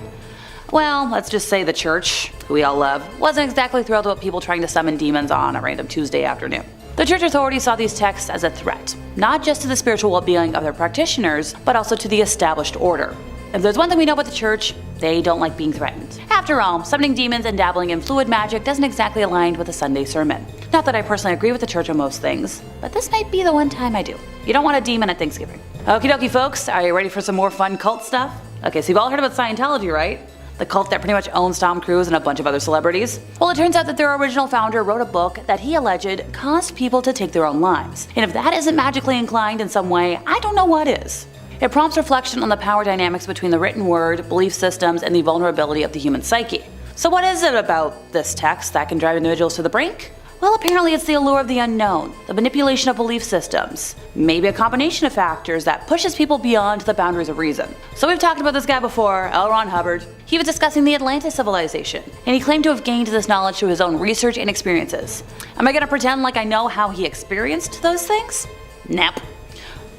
Well, let's just say the church, who we all love, wasn't exactly thrilled with people trying to summon demons on a random Tuesday afternoon. The church authorities saw these texts as a threat, not just to the spiritual well-being of their practitioners, but also to the established order. If there's one thing we know about the church, they don't like being threatened. After all, summoning demons and dabbling in fluid magic doesn't exactly align with a Sunday sermon. Not that I personally agree with the church on most things, but this might be the one time I do. You don't want a demon at Thanksgiving. Okie dokie folks, are you ready for some more fun cult stuff? Okay, so you've all heard about Scientology, right? The cult that pretty much owns Tom Cruise and a bunch of other celebrities. Well, it turns out that their original founder wrote a book that he alleged caused people to take their own lives. And if that isn't magically inclined in some way, I don't know what is. It prompts reflection on the power dynamics between the written word, belief systems, and the vulnerability of the human psyche. So what is it about this text that can drive individuals to the brink? Well, apparently it's the allure of the unknown, the manipulation of belief systems, maybe a combination of factors that pushes people beyond the boundaries of reason. So we've talked about this guy before, L. Ron Hubbard. He was discussing the Atlantis civilization, and he claimed to have gained this knowledge through his own research and experiences. Am I gonna pretend like I know how he experienced those things? Nope.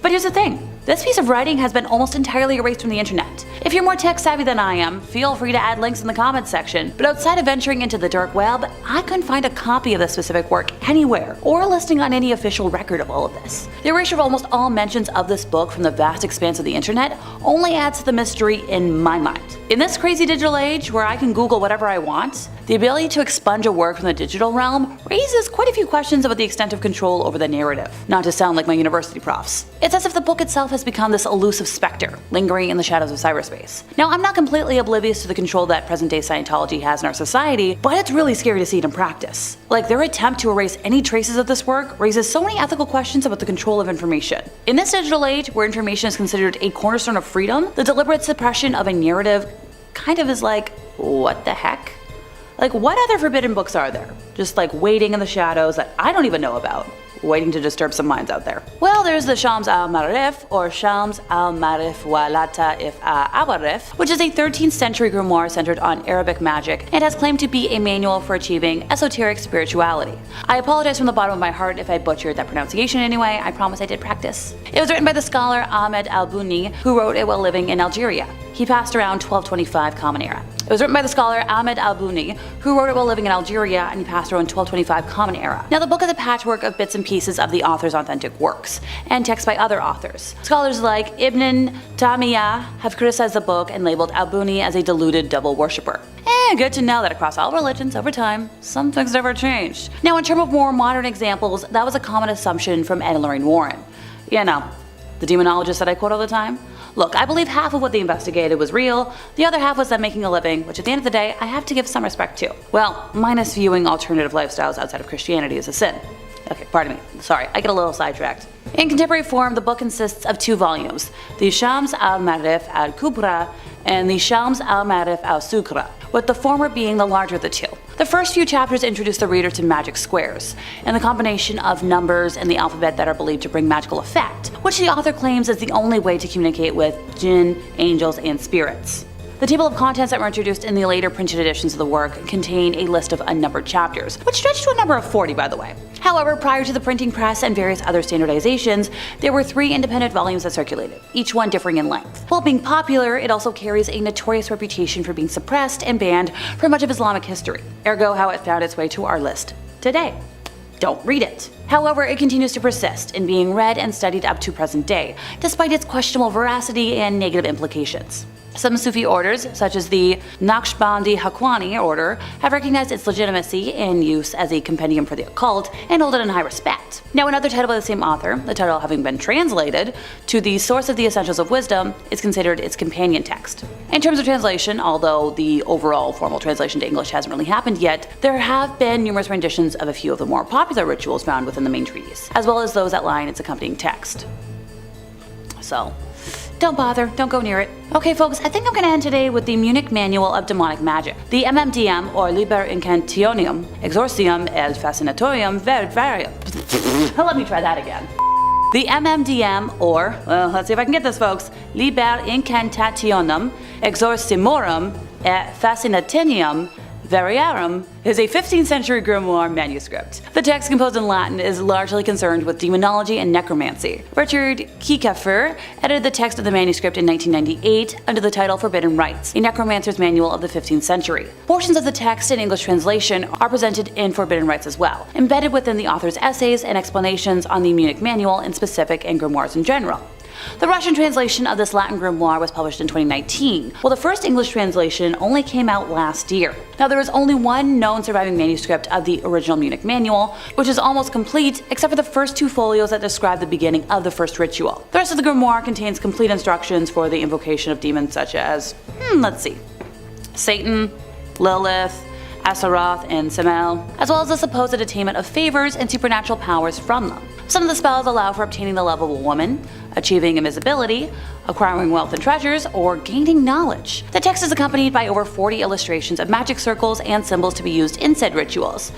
But here's the thing. This piece of writing has been almost entirely erased from the internet. If you're more tech savvy than I am, feel free to add links in the comments section, but outside of venturing into the dark web, I couldn't find a copy of this specific work anywhere, or a listing on any official record of all of this. The erasure of almost all mentions of this book from the vast expanse of the internet only adds to the mystery in my mind. In this crazy digital age, where I can Google whatever I want, the ability to expunge a work from the digital realm raises quite a few questions about the extent of control over the narrative. Not to sound like my university profs. It's as if the book itself has become this elusive specter, lingering in the shadows of cyberspace. Now, I'm not completely oblivious to the control that present-day Scientology has in our society, but it's really scary to see it in practice. Like, their attempt to erase any traces of this work raises so many ethical questions about the control of information. In this digital age, where information is considered a cornerstone of freedom, the deliberate suppression of a narrative kind of is like, what the heck? Like, what other forbidden books are there? Just like waiting in the shadows that I don't even know about, waiting to disturb some minds out there. Well, there's the Shams al-Ma'arif, or Shams al-Ma'arif wa Lata'if al-Awarif, which is a 13th century grimoire centered on Arabic magic and has claimed to be a manual for achieving esoteric spirituality. I apologize from the bottom of my heart if I butchered that pronunciation anyway, I promise I did practice. It was written by the scholar Ahmed al-Buni, who wrote it while living in Algeria. He passed around 1225 Common Era. It was written by the scholar Ahmed al-Buni, who wrote it while living in Algeria, and he passed around 1225 Common Era. Now, the book is a patchwork of bits and pieces of the author's authentic works, and texts by other authors. Scholars like Ibn Taymiyyah have criticized the book and labeled al-Buni as a deluded double worshipper. Good to know that across all religions over time, some things never changed. Now, in terms of more modern examples, that was a common assumption from Ed and Lorraine Warren. You know, the demonologist that I quote all the time. Look, I believe half of what they investigated was real, the other half was them making a living, which at the end of the day, I have to give some respect to. Well, minus viewing alternative lifestyles outside of Christianity as a sin. Okay, pardon me. Sorry, I get a little sidetracked. In contemporary form, the book consists of 2 volumes, the Shams al-Ma'arif al-Kubra and the Shams al-Ma'arif al-Sukra, with the former being the larger of the 2. The first few chapters introduce the reader to magic squares, and the combination of numbers and the alphabet that are believed to bring magical effect, which the author claims is the only way to communicate with jinn, angels, and spirits. The table of contents that were introduced in the later printed editions of the work contain a list of unnumbered chapters, which stretched to a number of 40 by the way. However, prior to the printing press and various other standardizations, there were 3 independent volumes that circulated, each one differing in length. While being popular, it also carries a notorious reputation for being suppressed and banned for much of Islamic history, ergo how it found its way to our list today. Don't read it. However, it continues to persist in being read and studied up to present day, despite its questionable veracity and negative implications. Some Sufi orders, such as the Naqshbandi Haqqani order, have recognized its legitimacy in use as a compendium for the occult and hold it in high respect. Now, another title by the same author, the title having been translated to the Source of the Essentials of Wisdom, is considered its companion text. In terms of translation, although the overall formal translation to English hasn't really happened yet, there have been numerous renditions of a few of the more popular rituals found within the main treatise, as well as those that line its accompanying text. So, don't bother, don't go near it. Okay folks, I think I'm gonna end today with the Munich Manual of Demonic Magic. The MMDM, or Liber Incantationum Exorcium et Fascinatorium Varium. Let me try that again. The MMDM, or, well, let's see if I can get this folks, Liber Incantationum Exorcimorum et Fascinatium Variarum is a 15th century grimoire manuscript. The text, composed in Latin, is largely concerned with demonology and necromancy. Richard Kiekeffer edited the text of the manuscript in 1998 under the title Forbidden Rites, a necromancer's manual of the 15th century. Portions of the text in English translation are presented in Forbidden Rites as well, embedded within the author's essays and explanations on the Munich Manual in specific and grimoires in general. The Russian translation of this Latin grimoire was published in 2019, while the first English translation only came out last year. Now, there is only one known surviving manuscript of the original Munich Manual, which is almost complete except for the first 2 folios that describe the beginning of the first ritual. The rest of the grimoire contains complete instructions for the invocation of demons such as, let's see, Satan, Lilith, Asaroth, and Samael, as well as the supposed attainment of favors and supernatural powers from them. Some of the spells allow for obtaining the love of a woman, achieving invisibility, acquiring wealth and treasures, or gaining knowledge. The text is accompanied by over 40 illustrations of magic circles and symbols to be used in said rituals.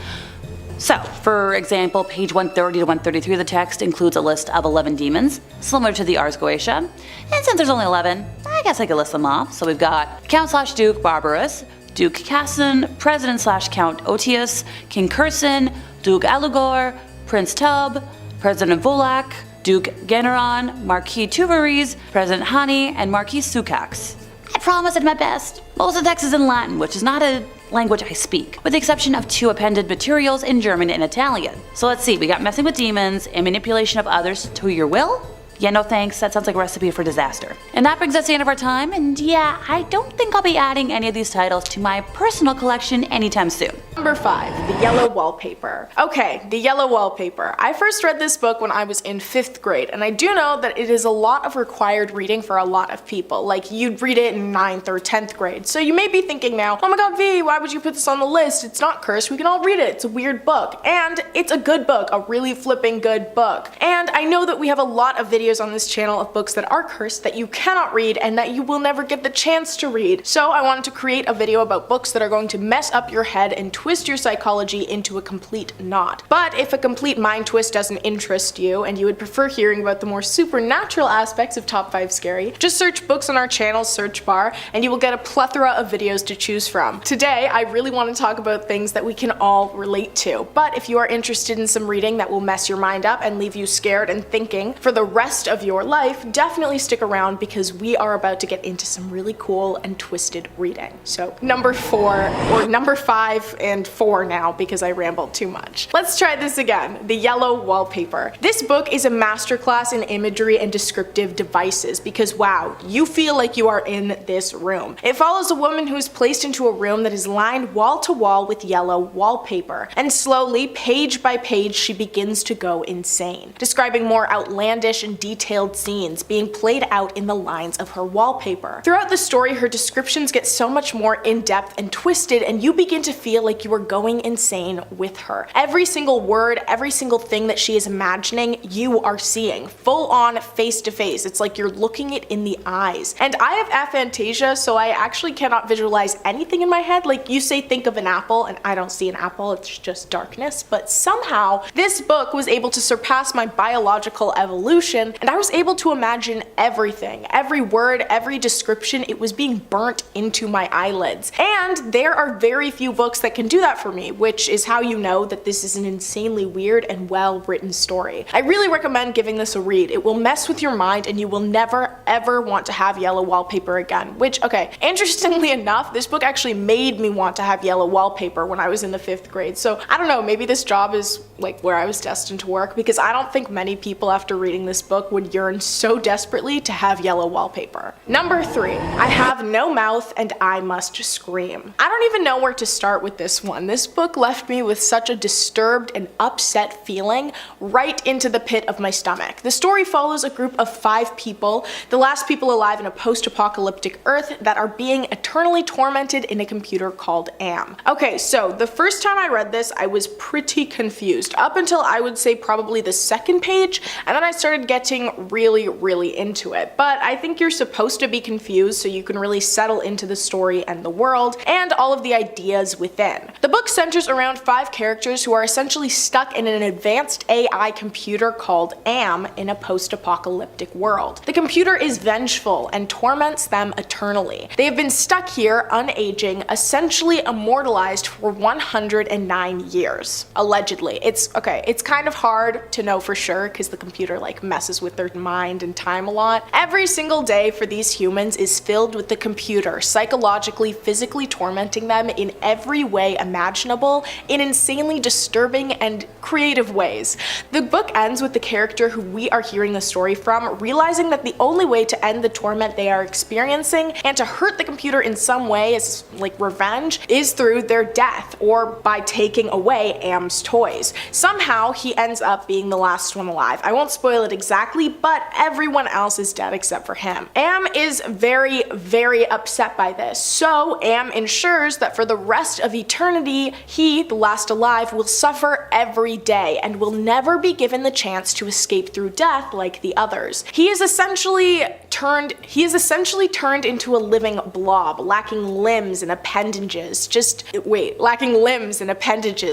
So, for example, page 130 to 133 of the text includes a list of 11 demons, similar to the Ars Goetia, and since there's only 11, I guess I could list them off. So we've got Count/Duke Barbarus, Duke Cassin, President/Count Otius, King Curson, Duke Alugor, Prince Tub, President Volak, Duke Generon, Marquis Tuvaris, President Hani, and Marquis Sukax. I promise I did my best. Most of the text is in Latin, which is not a language I speak, with the exception of 2 appended materials in German and Italian. So let's see, we got messing with demons and manipulation of others to your will? Yeah, no thanks, that sounds like a recipe for disaster. And that brings us to the end of our time, and yeah, I don't think I'll be adding any of these titles to my personal collection anytime soon. Number 5, The Yellow Wallpaper. Okay, The Yellow Wallpaper. I first read this book when I was in 5th grade, and I do know that it is a lot of required reading for a lot of people. Like, you'd read it in 9th or 10th grade. So you may be thinking now, oh my god, V, why would you put this on the list? It's not cursed, we can all read it. It's a weird book. And it's a good book, a really flipping good book. And I know that we have a lot of videos on this channel of books that are cursed that you cannot read and that you will never get the chance to read. So I wanted to create a video about books that are going to mess up your head and twist your psychology into a complete knot. But if a complete mind twist doesn't interest you and you would prefer hearing about the more supernatural aspects of Top 5 Scary, just search books on our channel's search bar and you will get a plethora of videos to choose from. Today, I really want to talk about things that we can all relate to. But if you are interested in some reading that will mess your mind up and leave you scared and thinking for the rest of your life, definitely stick around because we are about to get into some really cool and twisted reading. So number 4, or number 5 and 4 now because I rambled too much. Let's try this again. The Yellow Wallpaper. This book is a masterclass in imagery and descriptive devices because wow, you feel like you are in this room. It follows a woman who is placed into a room that is lined wall to wall with yellow wallpaper, and slowly, page by page, she begins to go insane, describing more outlandish and detailed scenes being played out in the lines of her wallpaper. Throughout the story, her descriptions get so much more in-depth and twisted, and you begin to feel like you are going insane with her. Every single word, every single thing that she is imagining, you are seeing full on face to face. It's like you're looking it in the eyes. And I have aphantasia, so I actually cannot visualize anything in my head. Like, you say think of an apple and I don't see an apple, it's just darkness. But somehow this book was able to surpass my biological evolution description, and I was able to imagine everything, every word, every description. It was being burnt into my eyelids. And there are very few books that can do that for me, which is how you know that this is an insanely weird and well-written story. I really recommend giving this a read. It will mess with your mind and you will never ever want to have yellow wallpaper again, which, okay, interestingly enough, this book actually made me want to have yellow wallpaper when I was in the 5th grade. So I don't know, maybe this job is like where I was destined to work, because I don't think many people after reading this book would yearn so desperately to have yellow wallpaper. Number 3, I have no mouth and I must scream. I don't even know where to start with this one. This book left me with such a disturbed and upset feeling right into the pit of my stomach. The story follows a group of 5 people, the last people alive in a post-apocalyptic Earth, that are being eternally tormented in a computer called AM. Okay, so the first time I read this, I was pretty confused, up until I would say probably the 2nd page, and then I started getting really into it. But I think you're supposed to be confused so you can really settle into the story and the world, and all of the ideas within. The book centers around 5 characters who are essentially stuck in an advanced AI computer called AM in a post-apocalyptic world. The computer is vengeful and torments them eternally. They have been stuck here, unaging, essentially immortalized for 109 years. Allegedly. It's kind of hard to know for sure because the computer like messes with their mind and time a lot. Every single day for these humans is filled with the computer psychologically, physically tormenting them in every way imaginable, in insanely disturbing and creative ways. The book ends with the character who we are hearing the story from realizing that the only way to end the torment they are experiencing and to hurt the computer in some way as like revenge is through their death or by taking away Am's toys. Somehow he ends up being the last one alive. I won't spoil it exactly, but everyone else is dead except for him. Am is very upset by this, so Am ensures that for the rest of eternity, he, the last alive, will suffer every day and will never be given the chance to escape through death like the others. He is essentially turned into a living blob, lacking limbs and appendages.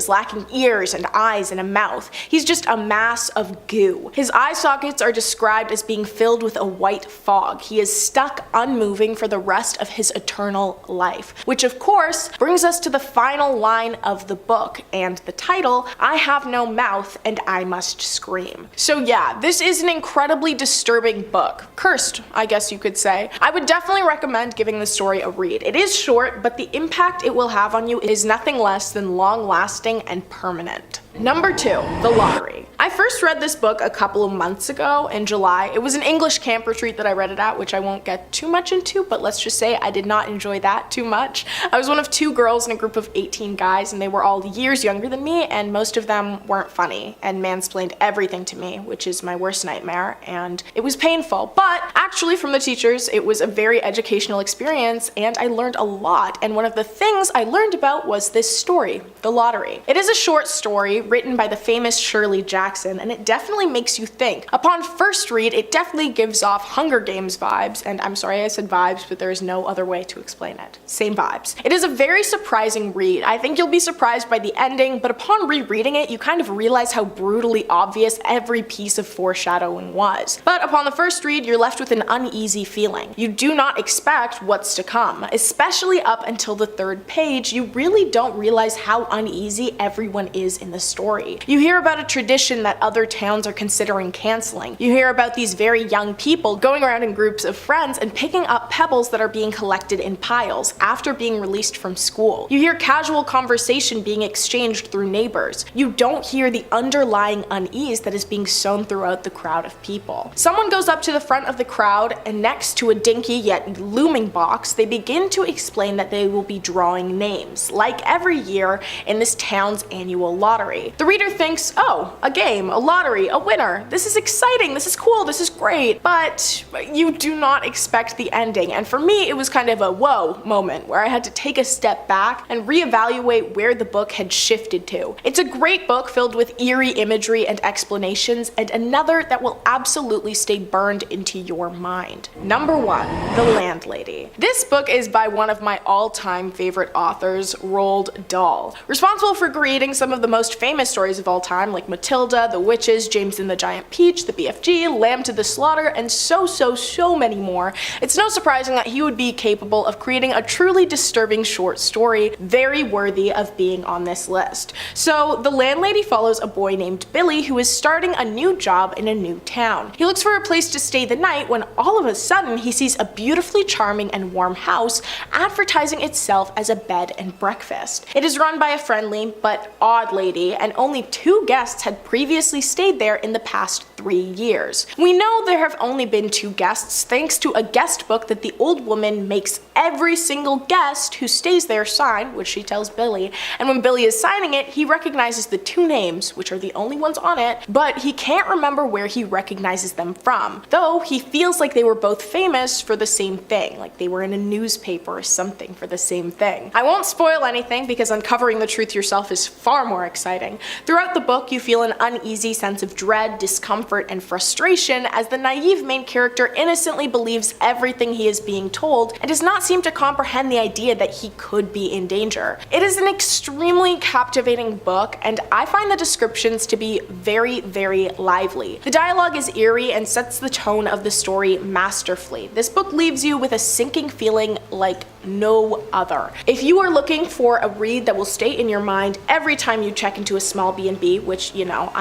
Lacking ears and eyes and a mouth. He's just a mass of goo. His eye sockets are described as being filled with a white fog. He is stuck unmoving for the rest of his eternal life. Which of course brings us to the final line of the book and the title, I have no mouth and I must scream. So yeah, this is an incredibly disturbing book. Cursed, I guess you could say. I would definitely recommend giving the story a read. It is short, but the impact it will have on you is nothing less than long-lasting and permanent. Number 2, The Lottery. I first read this book a couple of months ago in July. It was an English camp retreat that I read it at, which I won't get too much into, but let's just say I did not enjoy that too much. I was one of 2 girls in a group of 18 guys, and they were all years younger than me, and most of them weren't funny and mansplained everything to me, which is my worst nightmare, and it was painful. But actually from the teachers, it was a very educational experience, and I learned a lot, and one of the things I learned about was this story, The Lottery. It is a short story written by the famous Shirley Jackson, and it definitely makes you think. Upon first read, it definitely gives off Hunger Games vibes, and I'm sorry I said vibes, but there is no other way to explain it. Same vibes. It is a very surprising read. I think you'll be surprised by the ending, but upon rereading it, you kind of realize how brutally obvious every piece of foreshadowing was. But upon the first read, you're left with an uneasy feeling. You do not expect what's to come, especially up until the 3rd page. You really don't realize how uneasy everyone is in the story. You hear about a tradition that other towns are considering canceling. You hear about these very young people going around in groups of friends and picking up pebbles that are being collected in piles after being released from school. You hear casual conversation being exchanged through neighbors. You don't hear the underlying unease that is being sown throughout the crowd of people. Someone goes up to the front of the crowd, and next to a dinky yet looming box, they begin to explain that they will be drawing names, like every year in this town's annual lottery. The reader thinks, oh, a game, a lottery, a winner. This is exciting, this is cool, this is great, but you do not expect the ending. And for me, it was kind of a whoa moment where I had to take a step back and reevaluate where the book had shifted to. It's a great book filled with eerie imagery and explanations, and another that will absolutely stay burned into your mind. Number 1, The Landlady. This book is by one of my all-time favorite authors, Roald Dahl. Responsible for creating some of the most famous stories of all time like Matilda, The Witches, James and the Giant Peach, The BFG, Lamb to the Slaughter, and so many more, it's no surprising that he would be capable of creating a truly disturbing short story, very worthy of being on this list. So the landlady follows a boy named Billy who is starting a new job in a new town. He looks for a place to stay the night when all of a sudden he sees a beautifully charming and warm house advertising itself as a bed and breakfast. It is run by a friendly but odd lady, and only 2 guests had previously stayed there in the past 3 years. We know there have only been 2 guests thanks to a guest book that the old woman makes every single guest who stays there sign, which she tells Billy, and when Billy is signing it, he recognizes the 2 names, which are the only ones on it, but he can't remember where he recognizes them from, though he feels like they were both famous for the same thing, like they were in a newspaper or something for the same thing. I won't spoil anything because uncovering the truth yourself is far more exciting. Throughout the book, you feel an uneasy sense of dread, discomfort, and frustration as the naive main character innocently believes everything he is being told and does not seem to comprehend the idea that he could be in danger. It is an extremely captivating book, and I find the descriptions to be very lively. The dialogue is eerie and sets the tone of the story masterfully. This book leaves you with a sinking feeling like no other. If you are looking for a read that will stay in your mind every time you check into a small B&B, which, you know,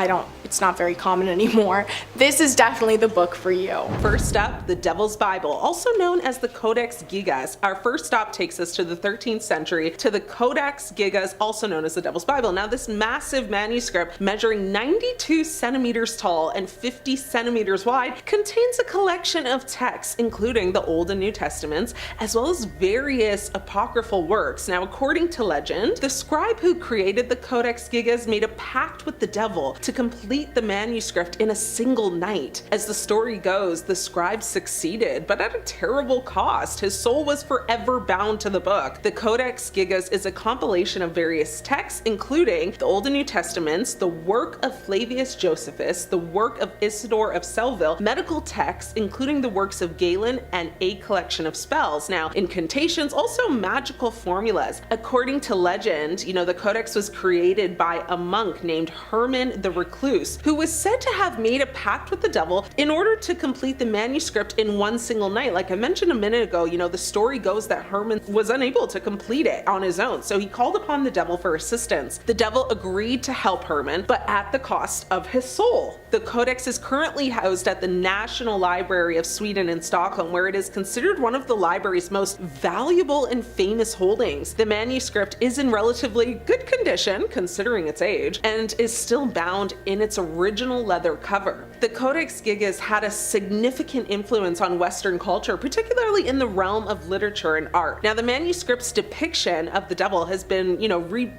it's not very common anymore, this is definitely the book for you. First up, the Devil's Bible, also known as the Codex Gigas. Our first stop takes us to the 13th century, to the Codex Gigas, also known as the Devil's Bible. Now, this massive manuscript, measuring 92 centimeters tall and 50 centimeters wide, contains a collection of texts, including the Old and New Testaments, as well as various apocryphal works. Now, according to legend, the scribe who created the Codex Gigas made a pact with the devil to complete the manuscript in a single night. As the story goes, the scribe succeeded, but at a terrible cost. His soul was forever bound to the book. The Codex Gigas is a compilation of various texts, including the Old and New Testaments, the work of Flavius Josephus, the work of Isidore of Sellville, medical texts, including the works of Galen, and a collection of spells. Now, incantations, also magical formulas. According to legend, the Codex was created by a monk named Herman the Recluse, who was said to have made a pact with the devil in order to complete the manuscript in one single night. Like I mentioned a minute ago, the story goes that Herman was unable to complete it on his own, so he called upon the devil for assistance. The devil agreed to help Herman, but at the cost of his soul. The Codex is currently housed at the National Library of Sweden in Stockholm, where it is considered one of the library's most valuable and famous holdings. The manuscript is in relatively good condition, considering its age, and is still bound in its original leather cover. The Codex Gigas had a significant influence on Western culture, particularly in the realm of literature and art. Now, the manuscript's depiction of the devil has been,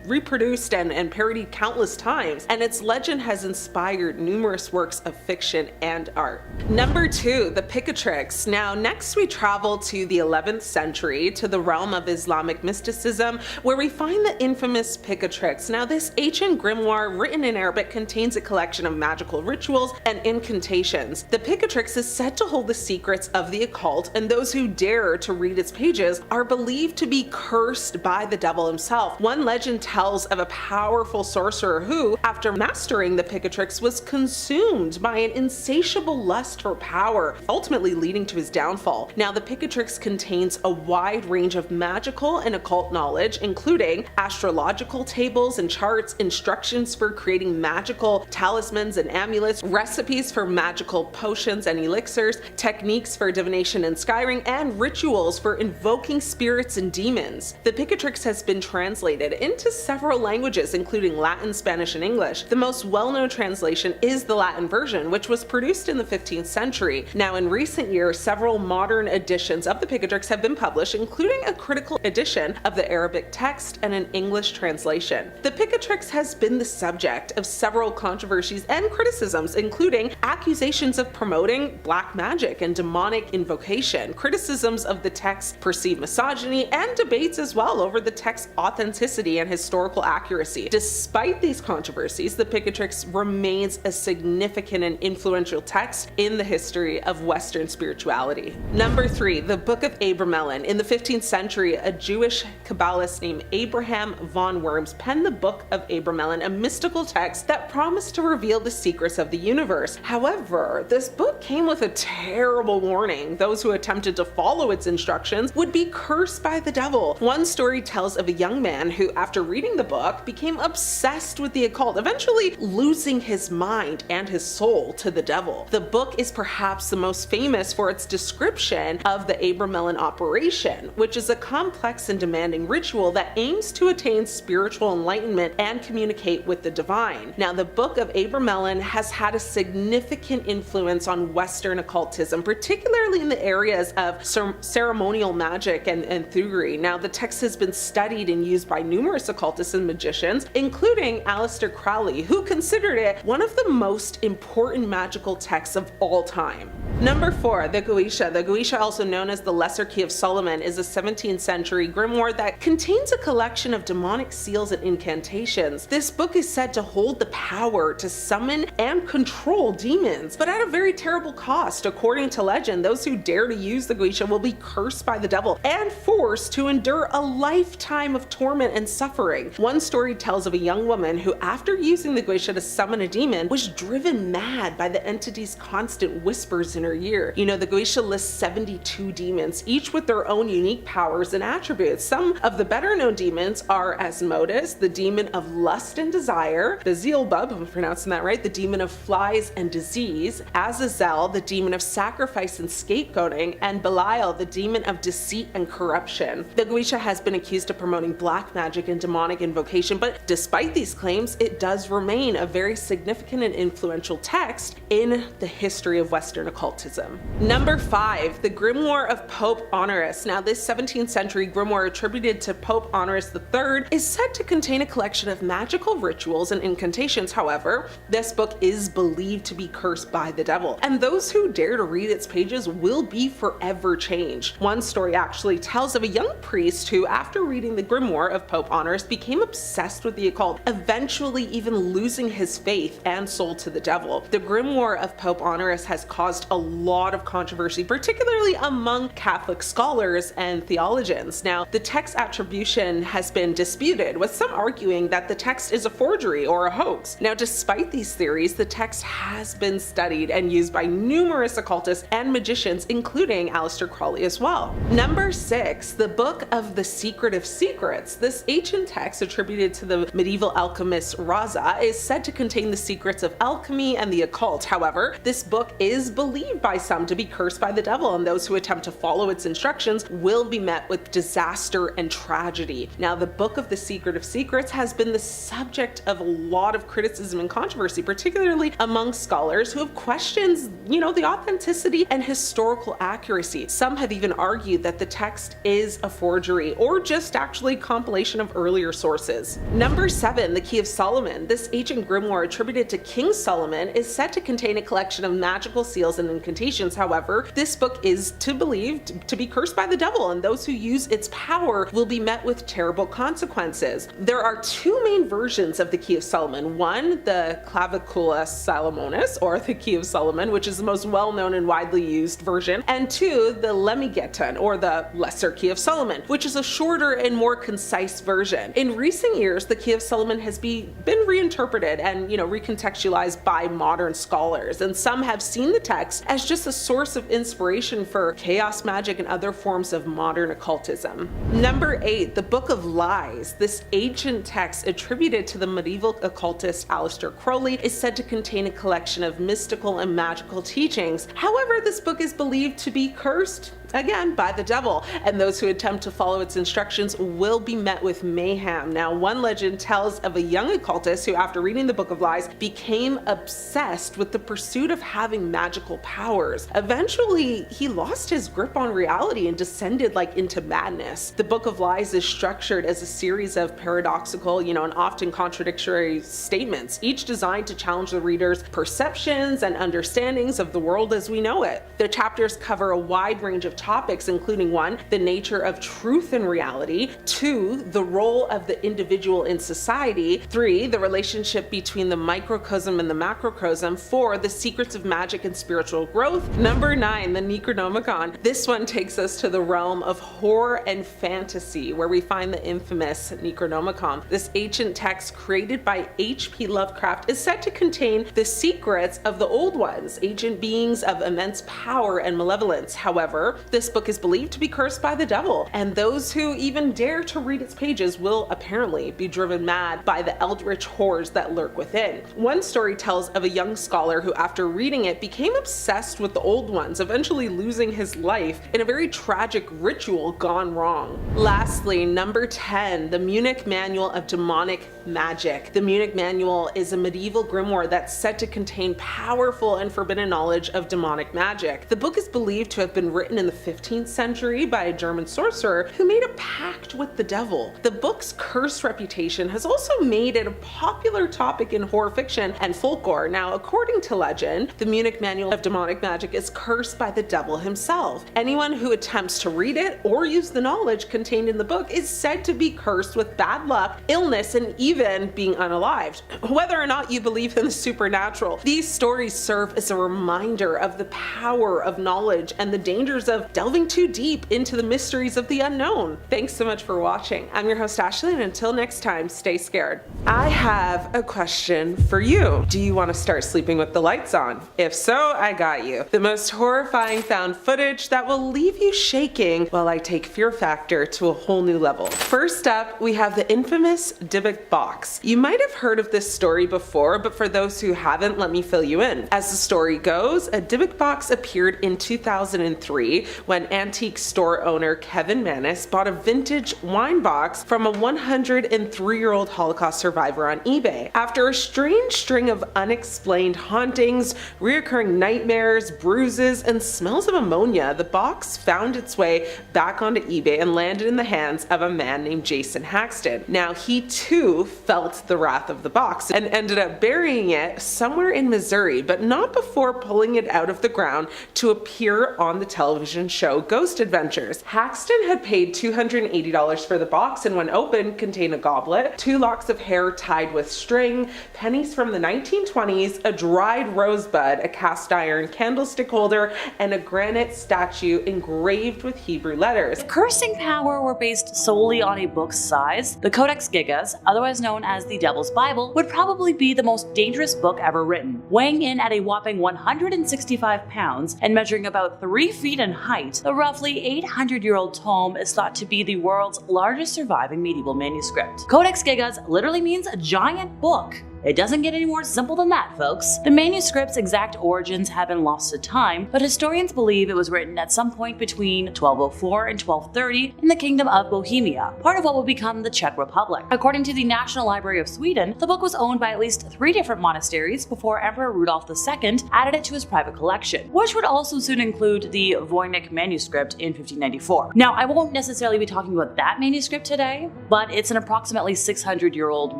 reproduced and parodied countless times, and its legend has inspired numerous works of fiction and art. Number 2, the Picatrix. Now, next we travel to the 11th century, to the realm of Islamic mysticism, where we find the infamous Picatrix. Now, this ancient grimoire written in Arabic contains a collection of magical rituals and incantations. The Picatrix is said to hold the secrets of the occult, and those who dare to read its pages are believed to be cursed by the devil himself. One legend tells of a powerful sorcerer who, after mastering the Picatrix, was consumed by an insatiable lust for power, ultimately leading to his downfall. Now, the Picatrix contains a wide range of magical and occult knowledge, including astrological tables and charts, instructions for creating magical talismans and amulets, recipes for magical potions and elixirs, techniques for divination and scrying, and rituals for invoking spirits and demons. The Picatrix has been translated into several languages, including Latin, Spanish, and English. The most well-known translation is the Latin version, which was produced in the 15th century. Now, in recent years, several modern editions of the Picatrix have been published, including a critical edition of the Arabic text and an English translation. The Picatrix has been the subject of several controversial controversies and criticisms, including accusations of promoting black magic and demonic invocation, criticisms of the text's perceived misogyny, and debates as well over the text's authenticity and historical accuracy. Despite these controversies, the Picatrix remains a significant and influential text in the history of Western spirituality. Number 3, the Book of Abramelin. In the 15th century, a Jewish Kabbalist named Abraham von Worms penned the Book of Abramelin, a mystical text that promised to reveal the secrets of the universe. However, this book came with a terrible warning. Those who attempted to follow its instructions would be cursed by the devil. One story tells of a young man who, after reading the book, became obsessed with the occult, eventually losing his mind and his soul to the devil. The book is perhaps the most famous for its description of the Abramelin operation, which is a complex and demanding ritual that aims to attain spiritual enlightenment and communicate with the divine. Now, the Book of Abramelin has had a significant influence on Western occultism, particularly in the areas of ceremonial magic and thuggery. Now, the text has been studied and used by numerous occultists and magicians, including Aleister Crowley, who considered it one of the most important magical texts of all time. Number 4, the Goetia. The Goetia, also known as the Lesser Key of Solomon, is a 17th century grimoire that contains a collection of demonic seals and incantations. This book is said to hold the power to summon and control demons, but at a very terrible cost. According to legend, those who dare to use the Goetia will be cursed by the devil and forced to endure a lifetime of torment and suffering. One story tells of a young woman who, after using the Goetia to summon a demon, was driven mad by the entity's constant whispers in her ear. You know, the Goetia lists 72 demons, each with their own unique powers and attributes. Some of the better known demons are Asmodeus, the demon of lust and desire, Beelzebub, I'm pronouncing that right, the demon of flies and disease, Azazel, the demon of sacrifice and scapegoating, and Belial, the demon of deceit and corruption. The Goetia has been accused of promoting black magic and demonic invocation, but despite these claims, it does remain a very significant and influential text in the history of Western occultism. Number 5, the Grimoire of Pope Honorius. Now, this 17th century grimoire attributed to Pope Honorius III is said to contain a collection of magical rituals and incantations. However, this book is believed to be cursed by the devil, and those who dare to read its pages will be forever changed. One story actually tells of a young priest who, after reading the grimoire of Pope Honorius, became obsessed with the occult, eventually even losing his faith and soul to the devil. The grimoire of Pope Honorius has caused a lot of controversy, particularly among Catholic scholars and theologians. Now, the text's attribution has been disputed, with some arguing that the text is a forgery or a hoax. Now, despite these theories, the text has been studied and used by numerous occultists and magicians, including Aleister Crowley as well. Number 6, the Book of the Secret of Secrets. This ancient text, attributed to the medieval alchemist Raza, is said to contain the secrets of alchemy and the occult. However, this book is believed by some to be cursed by the devil, and those who attempt to follow its instructions will be met with disaster and tragedy. Now, the Book of the Secret of Secrets has been the subject of a lot of criticism and controversy, particularly among scholars who have questioned, the authenticity and historical accuracy. Some have even argued that the text is a forgery or just actually a compilation of earlier sources. Number 7, the Key of Solomon. This ancient grimoire attributed to King Solomon is said to contain a collection of magical seals and incantations. However, this book is believed to be cursed by the devil, and those who use its power will be met with terrible consequences. There are two main versions of the Key of Solomon. One, the Clavicula Salomonis, or the Key of Solomon, which is the most well-known and widely used version, and 2, the Lemegeton, or the Lesser Key of Solomon, which is a shorter and more concise version. In recent years, the Key of Solomon has been reinterpreted and recontextualized by modern scholars, and some have seen the text as just a source of inspiration for chaos magic and other forms of modern occultism. Number 8, the Book of Lies. This ancient text, attributed to the medieval occultist Aleister Crowley, is said to contain a collection of mystical and magical teachings. However, this book is believed to be cursed again, by the devil, and those who attempt to follow its instructions will be met with mayhem. Now, one legend tells of a young occultist who, after reading the Book of Lies, became obsessed with the pursuit of having magical powers. Eventually, he lost his grip on reality and descended into madness. The Book of Lies is structured as a series of paradoxical, and often contradictory statements, each designed to challenge the reader's perceptions and understandings of the world as we know it. The chapters cover a wide range of topics, including 1, the nature of truth and reality, 2, the role of the individual in society, 3, the relationship between the microcosm and the macrocosm, 4, the secrets of magic and spiritual growth, number 9, the Necronomicon. This one takes us to the realm of horror and fantasy, where we find the infamous Necronomicon. This ancient text created by H.P. Lovecraft is said to contain the secrets of the old ones, ancient beings of immense power and malevolence. However, this book is believed to be cursed by the devil, and those who even dare to read its pages will apparently be driven mad by the eldritch horrors that lurk within. One story tells of a young scholar who, after reading it, became obsessed with the old ones, eventually losing his life in a very tragic ritual gone wrong. Lastly, number 10, the Munich Manual of Demonic Magic. The Munich Manual is a medieval grimoire that's said to contain powerful and forbidden knowledge of demonic magic. The book is believed to have been written in the 15th century by a German sorcerer who made a pact with the devil. The book's cursed reputation has also made it a popular topic in horror fiction and folklore. Now, according to legend, the Munich Manual of Demonic Magic is cursed by the devil himself. Anyone who attempts to read it or use the knowledge contained in the book is said to be cursed with bad luck, illness, and even being unalived. Whether or not you believe in the supernatural, these stories serve as a reminder of the power of knowledge and the dangers of delving too deep into the mysteries of the unknown. Thanks so much for watching. I'm your host Ashley, and until next time, stay scared. I have a question for you. Do you want to start sleeping with the lights on? If so, I got you. The most horrifying found footage that will leave you shaking while I take fear factor to a whole new level. First up, we have the infamous Dybbuk box. You might have heard of this story before, but for those who haven't, let me fill you in. As the story goes, a Dybbuk box appeared in 2003 when antique store owner Kevin Manis bought a vintage wine box from a 103-year-old Holocaust survivor on eBay. After a strange string of unexplained hauntings, reoccurring nightmares, bruises, and smells of ammonia, the box found its way back onto eBay and landed in the hands of a man named Jason Haxton. Now, he too felt the wrath of the box and ended up burying it somewhere in Missouri, but not before pulling it out of the ground to appear on the television show Ghost Adventures. Haxton had paid $280 for the box, and when opened, contained a goblet, 2 locks of hair tied with string, pennies from the 1920s, a dried rosebud, a cast iron candlestick holder, and a granite statue engraved with Hebrew letters. If cursing power were based solely on a book's size, the Codex Gigas, otherwise known as the Devil's Bible, would probably be the most dangerous book ever written. Weighing in at a whopping 165 pounds and measuring about 3 feet in height, the roughly 800-year-old tome is thought to be the world's largest surviving medieval manuscript. Codex Gigas literally means a giant book. It doesn't get any more simple than that, folks. The manuscript's exact origins have been lost to time, but historians believe it was written at some point between 1204 and 1230 in the Kingdom of Bohemia, part of what would become the Czech Republic. According to the National Library of Sweden, the book was owned by at least 3 different monasteries before Emperor Rudolf II added it to his private collection, which would also soon include the Voynich manuscript in 1594. Now, I won't necessarily be talking about that manuscript today, but it's an approximately 600-year-old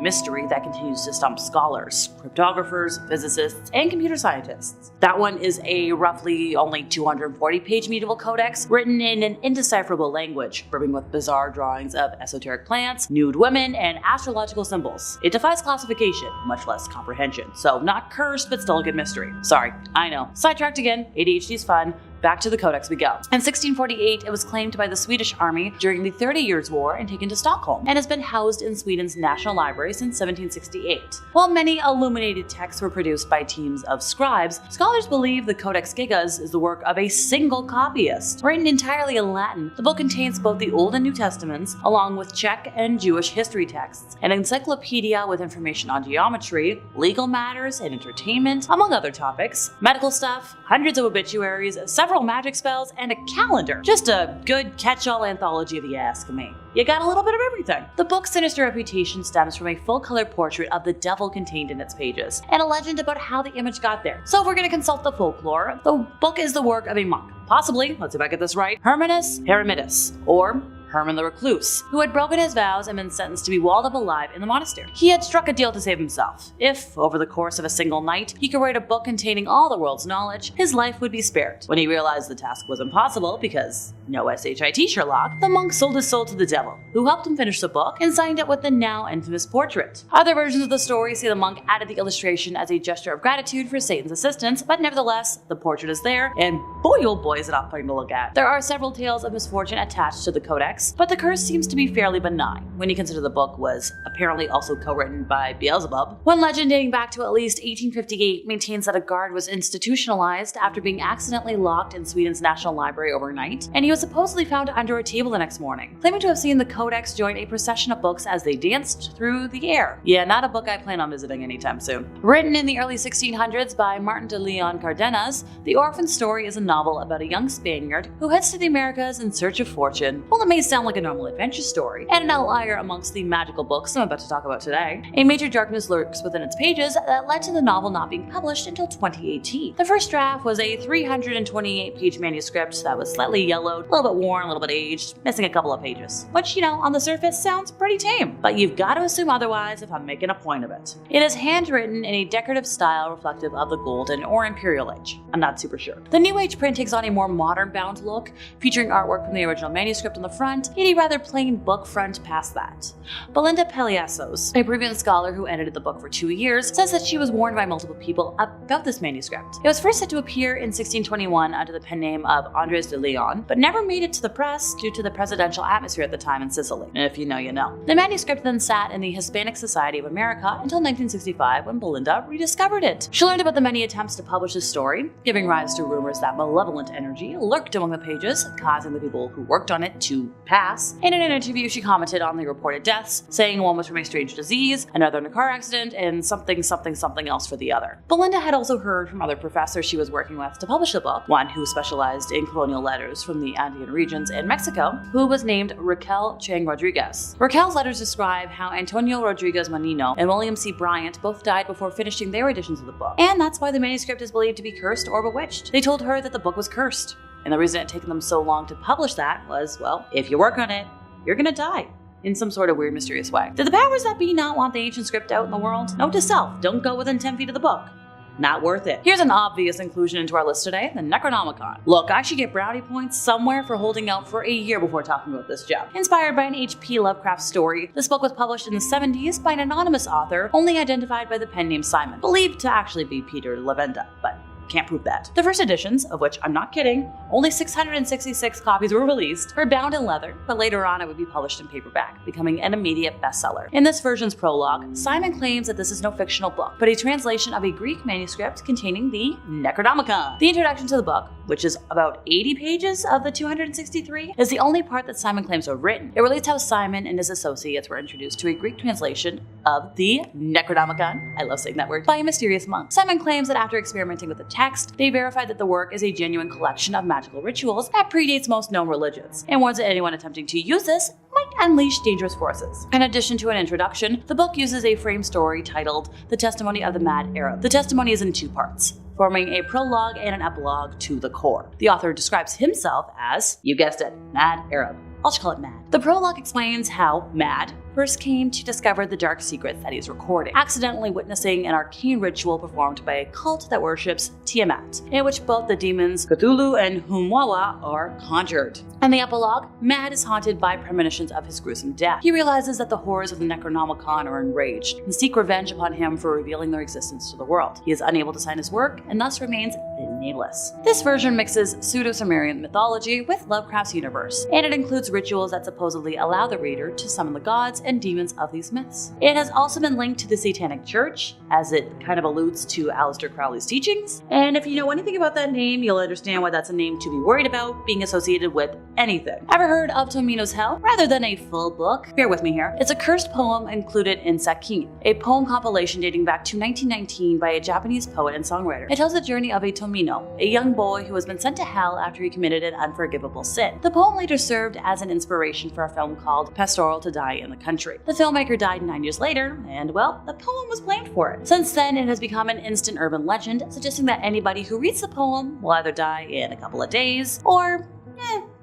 mystery that continues to stump scholars, cryptographers, physicists, and computer scientists. That one is a roughly only 240-page medieval codex written in an indecipherable language, brimming with bizarre drawings of esoteric plants, nude women, and astrological symbols. It defies classification, much less comprehension, so not cursed, but still a good mystery. Sorry, I know. Sidetracked again, ADHD's fun. Back to the Codex we go. In 1648, it was claimed by the Swedish army during the 30 Years' War and taken to Stockholm, and has been housed in Sweden's National Library since 1768. While many illuminated texts were produced by teams of scribes, scholars believe the Codex Gigas is the work of a single copyist. Written entirely in Latin, the book contains both the Old and New Testaments, along with Czech and Jewish history texts, an encyclopedia with information on geometry, legal matters, and entertainment, among other topics, medical stuff, hundreds of obituaries, several several magic spells, and a calendar. Just a good catch-all anthology if you ask me. You got a little bit of everything. The book's sinister reputation stems from a full-color portrait of the devil contained in its pages, and a legend about how the image got there. So if we're gonna consult the folklore, the book is the work of a monk. Possibly, let's see if I get this right, Hermanus Heremitus, or Herman the Recluse, who had broken his vows and been sentenced to be walled up alive in the monastery. He had struck a deal to save himself. If, over the course of a single night, he could write a book containing all the world's knowledge, his life would be spared. When he realized the task was impossible because no SHIT Sherlock, the monk sold his soul to the devil, who helped him finish the book and signed it with the now infamous portrait. Other versions of the story say the monk added the illustration as a gesture of gratitude for Satan's assistance, but nevertheless, the portrait is there, and boy oh boy is it off-putting to look at. There are several tales of misfortune attached to the codex, but the curse seems to be fairly benign when you consider the book was apparently also co-written by Beelzebub. One legend dating back to at least 1858 maintains that a guard was institutionalized after being accidentally locked in Sweden's National Library overnight, and he was supposedly found under a table the next morning, claiming to have seen the codex join a procession of books as they danced through the air. Yeah, not a book I plan on visiting anytime soon. Written in the early 1600s by Martin de Leon Cardenas, The Orphan Story is a novel about a young Spaniard who heads to the Americas in search of fortune. While it may sound like a normal adventure story, and an outlier amongst the magical books I'm about to talk about today, a major darkness lurks within its pages that led to the novel not being published until 2018. The first draft was a 328-page manuscript that was slightly yellowed, a little bit worn, a little bit aged, missing a couple of pages, which, you know, on the surface sounds pretty tame, but you've got to assume otherwise if I'm making a point of it. It is handwritten in a decorative style reflective of the Golden or Imperial Age. I'm not super sure. The New Age print takes on a more modern bound look, featuring artwork from the original manuscript on the front, yet a rather plain book front past that. Belinda Peliassos, a Peruvian scholar who edited the book for 2 years, says that she was warned by multiple people about this manuscript. It was first set to appear in 1621 under the pen name of Andres de Leon, but never made it to the press due to the presidential atmosphere at the time in Sicily. And if you know, you know. The manuscript then sat in the Hispanic Society of America until 1965 when Belinda rediscovered it. She learned about the many attempts to publish the story, giving rise to rumors that malevolent energy lurked among the pages, causing the people who worked on it to pass. And in an interview, she commented on the reported deaths, saying one was from a strange disease, another in a car accident, and something else for the other. Belinda had also heard from other professors she was working with to publish the book, one who specialized in colonial letters from the Andean regions in Mexico, who was named Raquel Chang Rodriguez. Raquel's letters describe how Antonio Rodriguez Manino and William C. Bryant both died before finishing their editions of the book, and that's why the manuscript is believed to be cursed or bewitched. They told her that the book was cursed, and the reason it had taken them so long to publish that was, well, if you work on it, you're gonna die. In some sort of weird, mysterious way. Did the powers that be not want the ancient script out in the world? Note to self, don't go within 10 feet of the book. Not worth it. Here's an obvious inclusion into our list today, the Necronomicon. Look, I should get brownie points somewhere for holding out for a year before talking about this gem. Inspired by an H.P. Lovecraft story, this book was published in the 70s by an anonymous author, only identified by the pen name Simon, believed to actually be Peter Lavenda, but can't prove that. The first editions, of which I'm not kidding, only 666 copies were released, were bound in leather, but later on it would be published in paperback, becoming an immediate bestseller. In this version's prologue, Simon claims that this is no fictional book, but a translation of a Greek manuscript containing the Necronomicon. The introduction to the book, which is about 80 pages of the 263, is the only part that Simon claims to have written. It relates how Simon and his associates were introduced to a Greek translation of the Necronomicon, I love saying that word, by a mysterious monk. Simon claims that after experimenting with the text, they verified that the work is a genuine collection of magical rituals that predates most known religions, and warns that anyone attempting to use this might unleash dangerous forces. In addition to an introduction, the book uses a frame story titled The Testimony of the Mad Arab. The testimony is in 2 parts, forming a prologue and an epilogue to the core. The author describes himself as, you guessed it, Mad Arab. I'll just call it Mad. The prologue explains how Mad first came to discover the dark secrets that he's recording, accidentally witnessing an arcane ritual performed by a cult that worships Tiamat, in which both the demons Cthulhu and Humwawa are conjured. In the epilogue, Mad is haunted by premonitions of his gruesome death. He realizes that the horrors of the Necronomicon are enraged and seek revenge upon him for revealing their existence to the world. He is unable to sign his work and thus remains nameless. This version mixes pseudo-Sumerian mythology with Lovecraft's universe, and it includes rituals that supposedly allow the reader to summon the gods and demons of these myths. It has also been linked to the Satanic Church, as it kind of alludes to Aleister Crowley's teachings, and if you know anything about that name, you'll understand why that's a name to be worried about being associated with anything. Ever heard of Tomino's Hell? Rather than a full book, bear with me here, it's a cursed poem included in Sakin, a poem compilation dating back to 1919 by a Japanese poet and songwriter. It tells the journey of a Tomino, a young boy who has been sent to hell after he committed an unforgivable sin. The poem later served as an inspiration for a film called Pastoral to Die in the Country. The filmmaker died 9 years later, and well, the poem was blamed for it. Since then, it has become an instant urban legend, suggesting that anybody who reads the poem will either die in a couple of days, or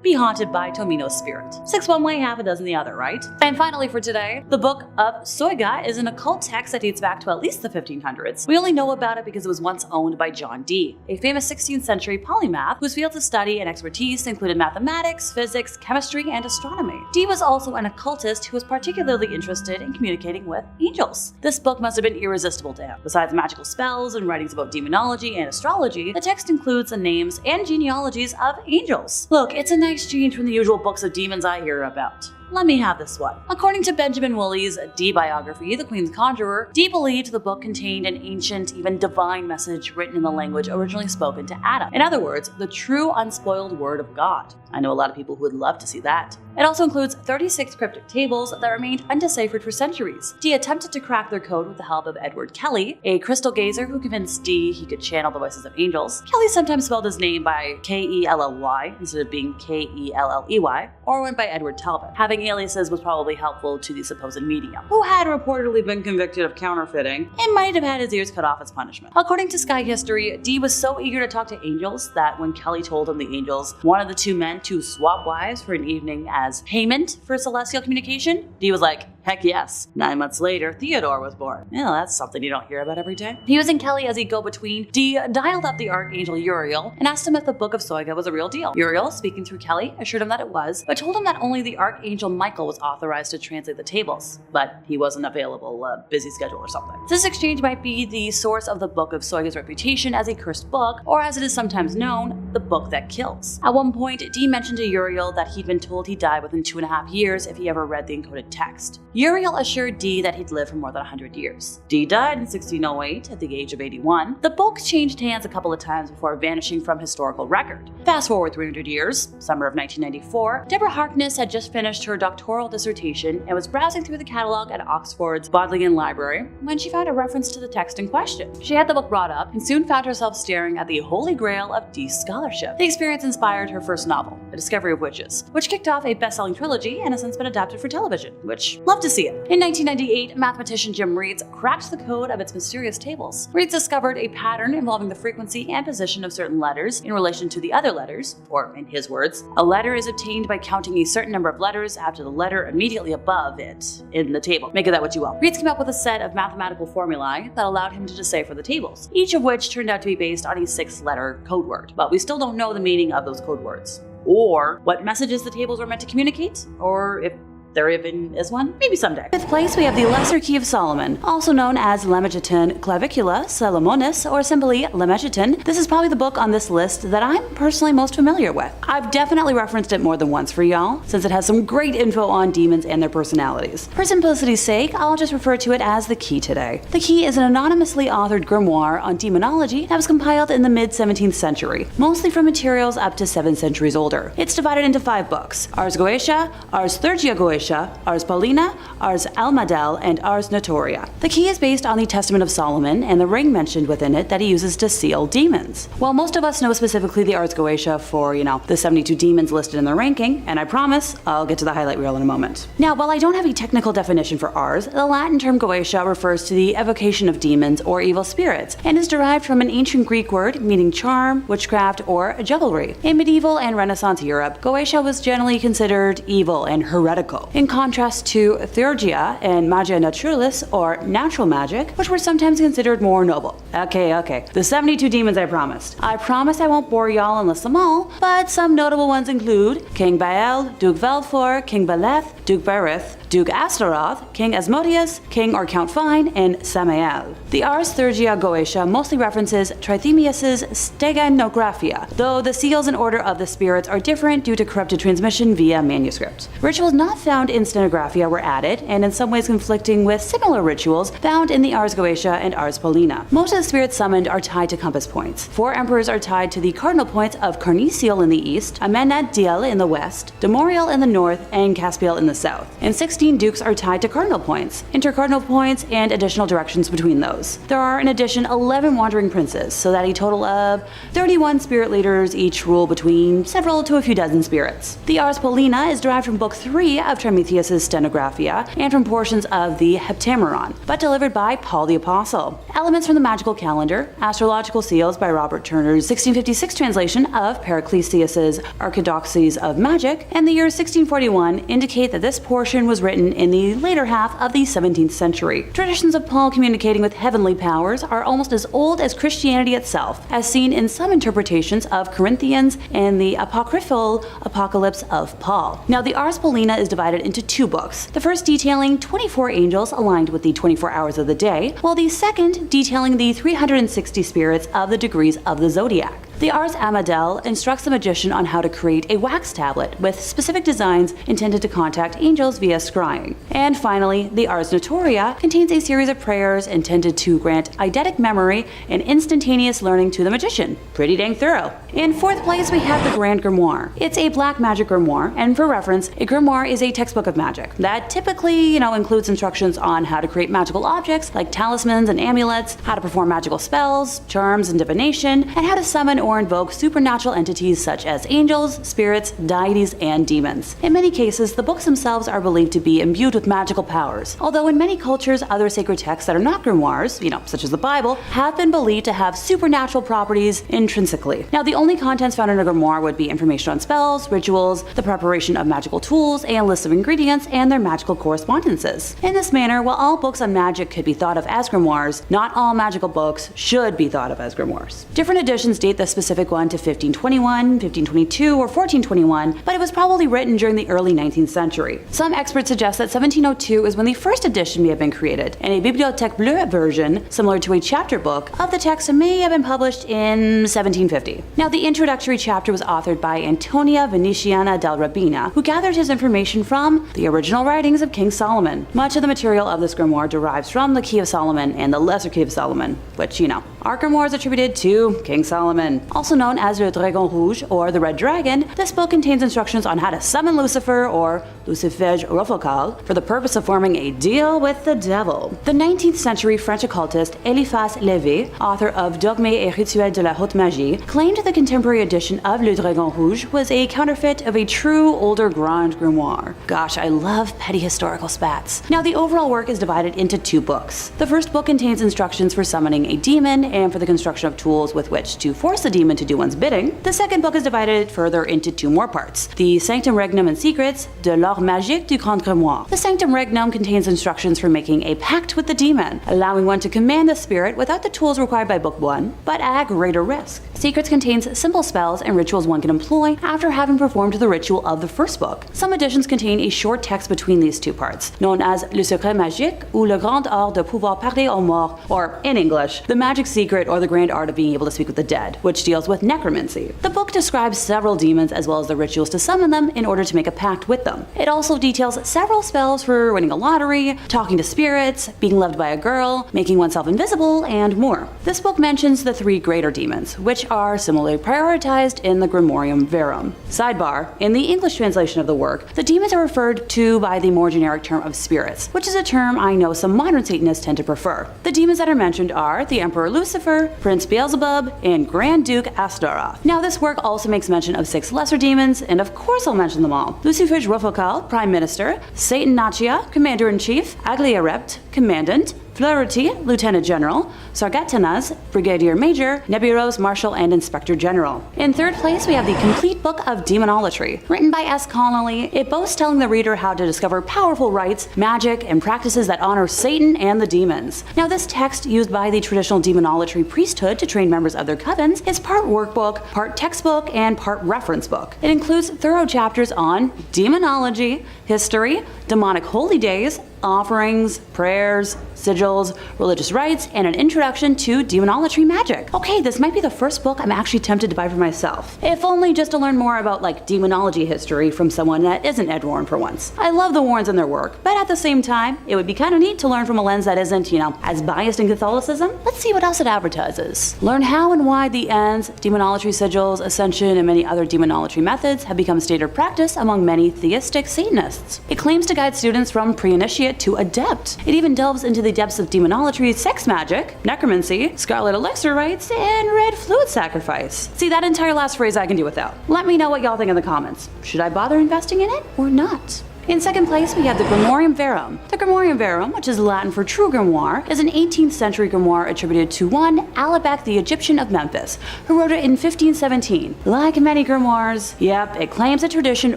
be haunted by Tomino's spirit. 6 one way, half a dozen the other, right? And finally for today, the Book of Soiga is an occult text that dates back to at least the 1500s. We only know about it because it was once owned by John Dee, a famous 16th century polymath whose fields of study and expertise included mathematics, physics, chemistry, and astronomy. Dee was also an occultist who was particularly interested in communicating with angels. This book must have been irresistible to him. Besides magical spells and writings about demonology and astrology, the text includes the names and genealogies of angels. Look, it's a nice change from the usual books of demons I hear about. Let me have this one. According to Benjamin Woolley's Dee biography, The Queen's Conjurer, Dee believed the book contained an ancient, even divine message written in the language originally spoken to Adam. In other words, the true unspoiled word of God. I know a lot of people who would love to see that. It also includes 36 cryptic tables that remained undeciphered for centuries. Dee attempted to crack their code with the help of Edward Kelly, a crystal gazer who convinced Dee he could channel the voices of angels. Kelly sometimes spelled his name by K-E-L-L-Y instead of being K-E-L-L-E-Y, or went by Edward Talbot. Having aliases was probably helpful to the supposed medium, who had reportedly been convicted of counterfeiting and might have had his ears cut off as punishment. According to Sky History, Dee was so eager to talk to angels that when Kelly told him the angels wanted the two men to swap wives for an evening as payment for celestial communication, Dee was like, heck yes. 9 months later, Theodore was born. Yeah, that's something you don't hear about every day. Using Kelly as a go-between, Dee dialed up the Archangel Uriel and asked him if the Book of Soiga was a real deal. Uriel, speaking through Kelly, assured him that it was, but told him that only the Archangel Michael was authorized to translate the tables, but he wasn't available, busy schedule or something. This exchange might be the source of the Book of Soiga's reputation as a cursed book, or as it is sometimes known, the book that kills. At one point, Dee mentioned to Uriel that he'd been told he'd die within 2.5 years if he ever read the encoded text. Uriel assured Dee that he'd live for more than 100 years. Dee died in 1608 at the age of 81. The book changed hands a couple of times before vanishing from historical record. Fast forward 300 years, summer of 1994, Deborah Harkness had just finished her doctoral dissertation and was browsing through the catalog at Oxford's Bodleian Library when she found a reference to the text in question. She had the book brought up and soon found herself staring at the holy grail of Dee's scholarship. The experience inspired her first novel, The Discovery of Witches, which kicked off a best-selling trilogy and has since been adapted for television, which, love to see it. In 1998, mathematician Jim Reeds cracked the code of its mysterious tables. Reeds discovered a pattern involving the frequency and position of certain letters in relation to the other letters, or in his words, a letter is obtained by counting a certain number of letters after the letter immediately above it in the table. Make of that what you will. Reeds came up with a set of mathematical formulae that allowed him to decipher the tables, each of which turned out to be based on a 6-letter code word. But we still don't know the meaning of those code words, or what messages the tables were meant to communicate, or if there even is one? Maybe someday. Fifth place, we have the Lesser Key of Solomon, also known as Lemegeton Clavicula Salomonis, or simply Lemegeton. This is probably the book on this list that I'm personally most familiar with. I've definitely referenced it more than once for y'all, since it has some great info on demons and their personalities. For simplicity's sake, I'll just refer to it as the Key today. The Key is an anonymously authored grimoire on demonology that was compiled in the mid-17th century, mostly from materials up to 7 centuries older. It's divided into 5 books: Ars Goetia, Ars Thurgia Goetia, Ars Paulina, Ars Almadel, and Ars Notoria. The Key is based on the Testament of Solomon and the ring mentioned within it that he uses to seal demons. While most of us know specifically the Ars Goetia for, the 72 demons listed in the ranking, and I promise I'll get to the highlight reel in a moment. Now, while I don't have a technical definition for Ars, the Latin term Goetia refers to the evocation of demons or evil spirits, and is derived from an ancient Greek word meaning charm, witchcraft, or jugglery. In medieval and Renaissance Europe, Goetia was generally considered evil and heretical, in contrast to Theurgia and Magia Naturalis, or natural magic, which were sometimes considered more noble. Okay, the 72 demons I promised. I promise I won't bore y'all and list them all, but some notable ones include King Baal, Duke Valfor, King Baleth, Duke Berith, Duke Astaroth, King Asmodeus, King or Count Fine, and Samael. The Ars Thurgia Goetia mostly references Trithemius's Steganographia, though the seals and order of the spirits are different due to corrupted transmission via manuscript. Rituals not found found in Stenographia were added, and in some ways conflicting with similar rituals found in the Ars Goetia and Ars Paulina. Most of the spirits summoned are tied to compass points. 4 emperors are tied to the cardinal points of Carnisiel in the east, Amenad Diel in the west, Demoriel in the north, and Caspiel in the south. And 16 dukes are tied to cardinal points, intercardinal points, and additional directions between those. There are in addition 11 wandering princes, so that a total of 31 spirit leaders each rule between several to a few dozen spirits. The Ars Paulina is derived from Book 3 of Trithemius' Stenographia and from portions of the Heptameron, but delivered by Paul the Apostle. Elements from the magical calendar, astrological seals by Robert Turner's 1656 translation of Paracelsus' Archidoxes of Magic, and the year 1641 indicate that this portion was written in the later half of the 17th century. Traditions of Paul communicating with heavenly powers are almost as old as Christianity itself, as seen in some interpretations of Corinthians and the apocryphal Apocalypse of Paul. Now, the Ars Paulina is divided into 2 books, the first detailing 24 angels aligned with the 24 hours of the day, while the second detailing the 360 spirits of the degrees of the zodiac. The Ars Amadel instructs the magician on how to create a wax tablet with specific designs intended to contact angels via scrying. And finally, the Ars Notoria contains a series of prayers intended to grant eidetic memory and instantaneous learning to the magician. Pretty dang thorough. In 4th place, we have the Grand Grimoire. It's a black magic grimoire, and for reference, a grimoire is a textbook of magic that typically, includes instructions on how to create magical objects like talismans and amulets, how to perform magical spells, charms, and divination, and how to summon or invoke supernatural entities such as angels, spirits, deities, and demons. In many cases, the books themselves are believed to be imbued with magical powers, although in many cultures, other sacred texts that are not grimoires, such as the Bible, have been believed to have supernatural properties intrinsically. Now, the only contents found in a grimoire would be information on spells, rituals, the preparation of magical tools, and lists of ingredients, and their magical correspondences. In this manner, while all books on magic could be thought of as grimoires, not all magical books should be thought of as grimoires. Different editions date the specific one to 1521, 1522, or 1421, but it was probably written during the early 19th century. Some experts suggest that 1702 is when the first edition may have been created, and a Bibliothèque Bleue version, similar to a chapter book, of the text may have been published in 1750. Now, the introductory chapter was authored by Antonia Venetiana del Rabina, who gathered his information from the original writings of King Solomon. Much of the material of this grimoire derives from the Key of Solomon and the Lesser Key of Solomon, which, our grimoire is attributed to King Solomon. Also known as Le Dragon Rouge, or the Red Dragon, this book contains instructions on how to summon Lucifer, or Lucifege Rofocal, for the purpose of forming a deal with the devil. The 19th century French occultist Eliphas Lévy, author of Dogmes et Rituels de la Haute Magie, claimed the contemporary edition of Le Dragon Rouge was a counterfeit of a true older Grand Grimoire. Gosh, I love petty historical spats. Now, the overall work is divided into 2 books. The first book contains instructions for summoning a demon and for the construction of tools with which to force the demon to do one's bidding. The second book is divided further into 2 more parts, the Sanctum Regnum and Secrets de l'Art Magique du Grand Grimoire. The Sanctum Regnum contains instructions for making a pact with the demon, allowing one to command the spirit without the tools required by Book 1, but at greater risk. Secrets contains simple spells and rituals one can employ after having performed the ritual of the first book. Some editions contain a short text between these 2 parts, known as Le Secret Magique ou Le Grand Art de pouvoir parler aux morts, or in English, the magic secret or the grand art of being able to speak with the dead, which deals with necromancy. The book describes several demons as well as the rituals to summon them in order to make a pact with them. It also details several spells for winning a lottery, talking to spirits, being loved by a girl, making oneself invisible, and more. This book mentions the 3 greater demons, which are similarly prioritized in the Grimorium Verum. Sidebar: in the English translation of the work, the demons are referred to by the more generic term of spirits, which is a term I know some modern Satanists tend to prefer. The demons that are mentioned are the Emperor Lucifer, Prince Beelzebub, and Grand Duke Astaroth. Now, this work also makes mention of 6 lesser demons, and of course I'll mention them all. Lucifege Rofocal, Prime Minister; Satan Nachia, Commander-in-Chief; Agliarept, Commandant; Fleurity, Lieutenant General; Sargatanas, Brigadier Major; Nebulos, Marshal, and Inspector General. In 3rd place, we have the Complete Book of Demonolatry, written by S. Connolly. It boasts telling the reader how to discover powerful rites, magic, and practices that honor Satan and the demons. Now, this text, used by the traditional demonolatry priesthood to train members of their covens, is part workbook, part textbook, and part reference book. It includes thorough chapters on demonology, history, demonic holy days, offerings, prayers, sigils, religious rites, and an introduction to demonology magic. Okay, this might be the first book I'm actually tempted to buy for myself, if only just to learn more about like demonology history from someone that isn't Ed Warren for once. I love the Warrens and their work, but at the same time, it would be kind of neat to learn from a lens that isn't, as biased in Catholicism. Let's see what else it advertises. Learn how and why the ends, demonology sigils, ascension, and many other demonology methods have become standard practice among many theistic Satanists. It claims to guide students from pre-initiate to adept. It even delves into the depths of demonology, sex magic, necromancy, scarlet elixir rites, and red fluid sacrifice. See, that entire last phrase I can do without. Let me know what y'all think in the comments. Should I bother investing in it or not? In second place, we have the Grimorium Verum. The Grimorium Verum, which is Latin for true grimoire, is an 18th century grimoire attributed to one Alabak the Egyptian of Memphis, who wrote it in 1517. Like many grimoires, it claims a tradition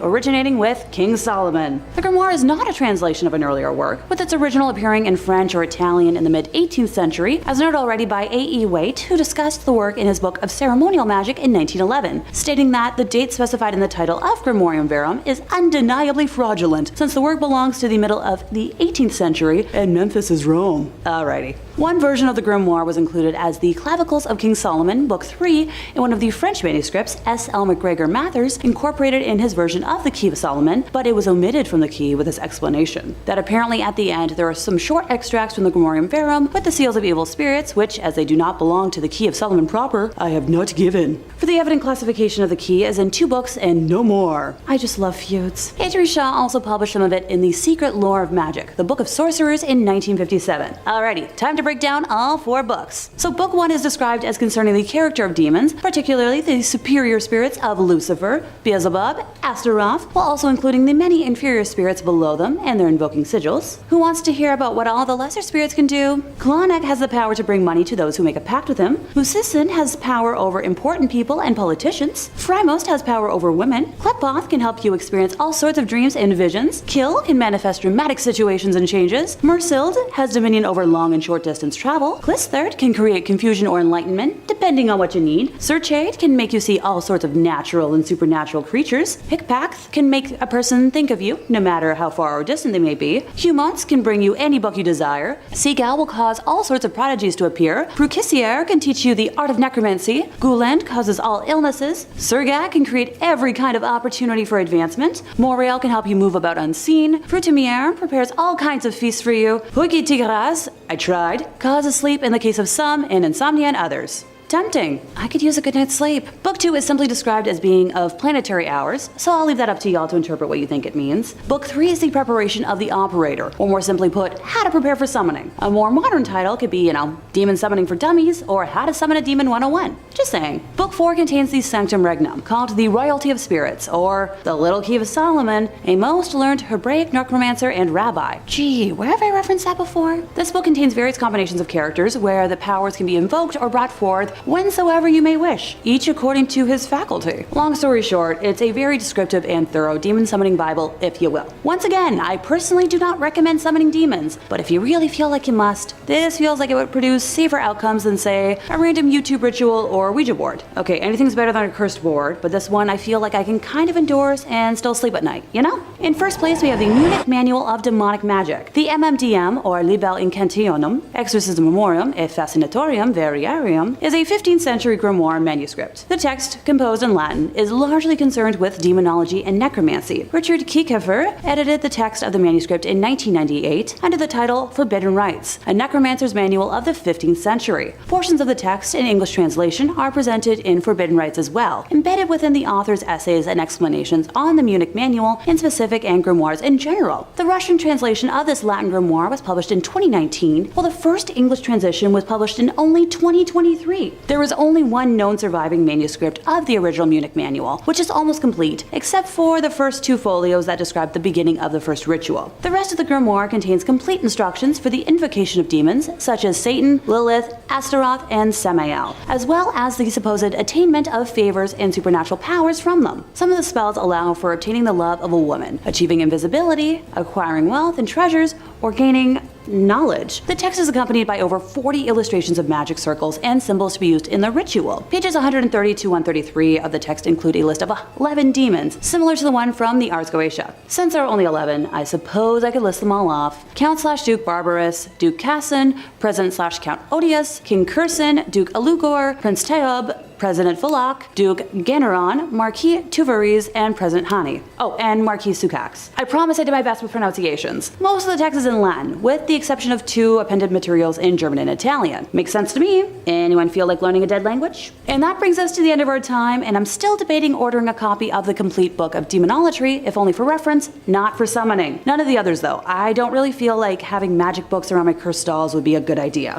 originating with King Solomon. The grimoire is not a translation of an earlier work, with its original appearing in French or Italian in the mid-18th century, as noted already by A.E. Waite, who discussed the work in his book of ceremonial magic in 1911, stating that the date specified in the title of Grimorium Verum is undeniably fraudulent, since the work belongs to the middle of the 18th century and Memphis is Rome. Alrighty. One version of the grimoire was included as the Clavicles of King Solomon, Book 3, in one of the French manuscripts S. L. MacGregor Mathers incorporated in his version of the Key of Solomon, but it was omitted from the key with his explanation. That apparently at the end there are some short extracts from the Grimorium Verum with the seals of evil spirits, which, as they do not belong to the Key of Solomon proper, I have not given. For the evident classification of the key is in 2 books and no more. I just love feuds. Andrew Shaw also published some of it in The Secret Lore of Magic, the Book of Sorcerers in 1957. Alrighty, time to break down all 4 books. So book 1 is described as concerning the character of demons, particularly the superior spirits of Lucifer, Beelzebub, Astaroth, while also including the many inferior spirits below them and their invoking sigils. Who wants to hear about what all the lesser spirits can do? Klonek has the power to bring money to those who make a pact with him. Musisin has power over important people and politicians. Frymost has power over women. Kleppoth can help you experience all sorts of dreams and visions. Kill can manifest dramatic situations and changes. Mersild has dominion over long and short distance travel. Clisthard can create confusion or enlightenment, depending on what you need. Serchade can make you see all sorts of natural and supernatural creatures. Hickpath can make a person think of you, no matter how far or distant they may be. Humans can bring you any book you desire. Seagal will cause all sorts of prodigies to appear. Brucissier can teach you the art of necromancy. Guland causes all illnesses. Sergat can create every kind of opportunity for advancement. Moriel can help you move about unseen. Fruitimier prepares all kinds of feasts for you. Huigi Tigras, I tried, causes sleep in the case of some and insomnia in others. Tempting. I could use a good night's sleep. Book 2 is simply described as being of planetary hours, so I'll leave that up to y'all to interpret what you think it means. Book 3 is the preparation of the operator, or more simply put, how to prepare for summoning. A more modern title could be, Demon Summoning for Dummies, or How to Summon a Demon 101. Just saying. Book 4 contains the Sanctum Regnum, called the Royalty of Spirits, or the Little Key of Solomon, a most learned Hebraic necromancer and rabbi. Gee, where have I referenced that before? This book contains various combinations of characters where the powers can be invoked or brought forth whensoever you may wish, each according to his faculty. Long story short, it's a very descriptive and thorough demon summoning Bible, if you will. Once again, I personally do not recommend summoning demons, but if you really feel like you must, this feels like it would produce safer outcomes than, say, a random YouTube ritual or Ouija board. Okay, anything's better than a cursed board, but this one I feel like I can kind of endorse and still sleep at night, you know? In first place, we have the Munich Manual of Demonic Magic. The MMDM, or Libel Incantionum, Exorcism Memoriam e Fascinatorium Variarium, is a 15th century grimoire manuscript. The text, composed in Latin, is largely concerned with demonology and necromancy. Richard Kiekefer edited the text of the manuscript in 1998 under the title Forbidden Rites, a necromancer's manual of the 15th century. Portions of the text in English translation are presented in Forbidden Rites as well, embedded within the author's essays and explanations on the Munich Manual in specific and grimoires in general. The Russian translation of this Latin grimoire was published in 2019, while the first English translation was published in only 2023. There is only one known surviving manuscript of the original Munich Manual, which is almost complete, except for the first 2 folios that describe the beginning of the first ritual. The rest of the grimoire contains complete instructions for the invocation of demons, such as Satan, Lilith, Astaroth, and Samael, as well as the supposed attainment of favors and supernatural powers from them. Some of the spells allow for obtaining the love of a woman, achieving invisibility, acquiring wealth and treasures, or gaining knowledge. The text is accompanied by over 40 illustrations of magic circles and symbols to be used in the ritual. Pages 130 to 133 of the text include a list of 11 demons, similar to the one from the Ars Goetia. Since there are only 11, I suppose I could list them all off. Count/Duke Barbarous, Duke Cassin, President/Count Odious, King Curson, Duke Alugor, Prince Teob, President Fulak, Duke Ganeron, Marquis Tuvaris, and President Hani. Oh, and Marquis Sucax. I promise I did my best with pronunciations. Most of the text is in Latin, with the exception of 2 appended materials in German and Italian. Makes sense to me. Anyone feel like learning a dead language? And that brings us to the end of our time, and I'm still debating ordering a copy of the complete book of Demonolatry, if only for reference, not for summoning. None of the others though. I don't really feel like having magic books around my cursed dolls would be a good idea.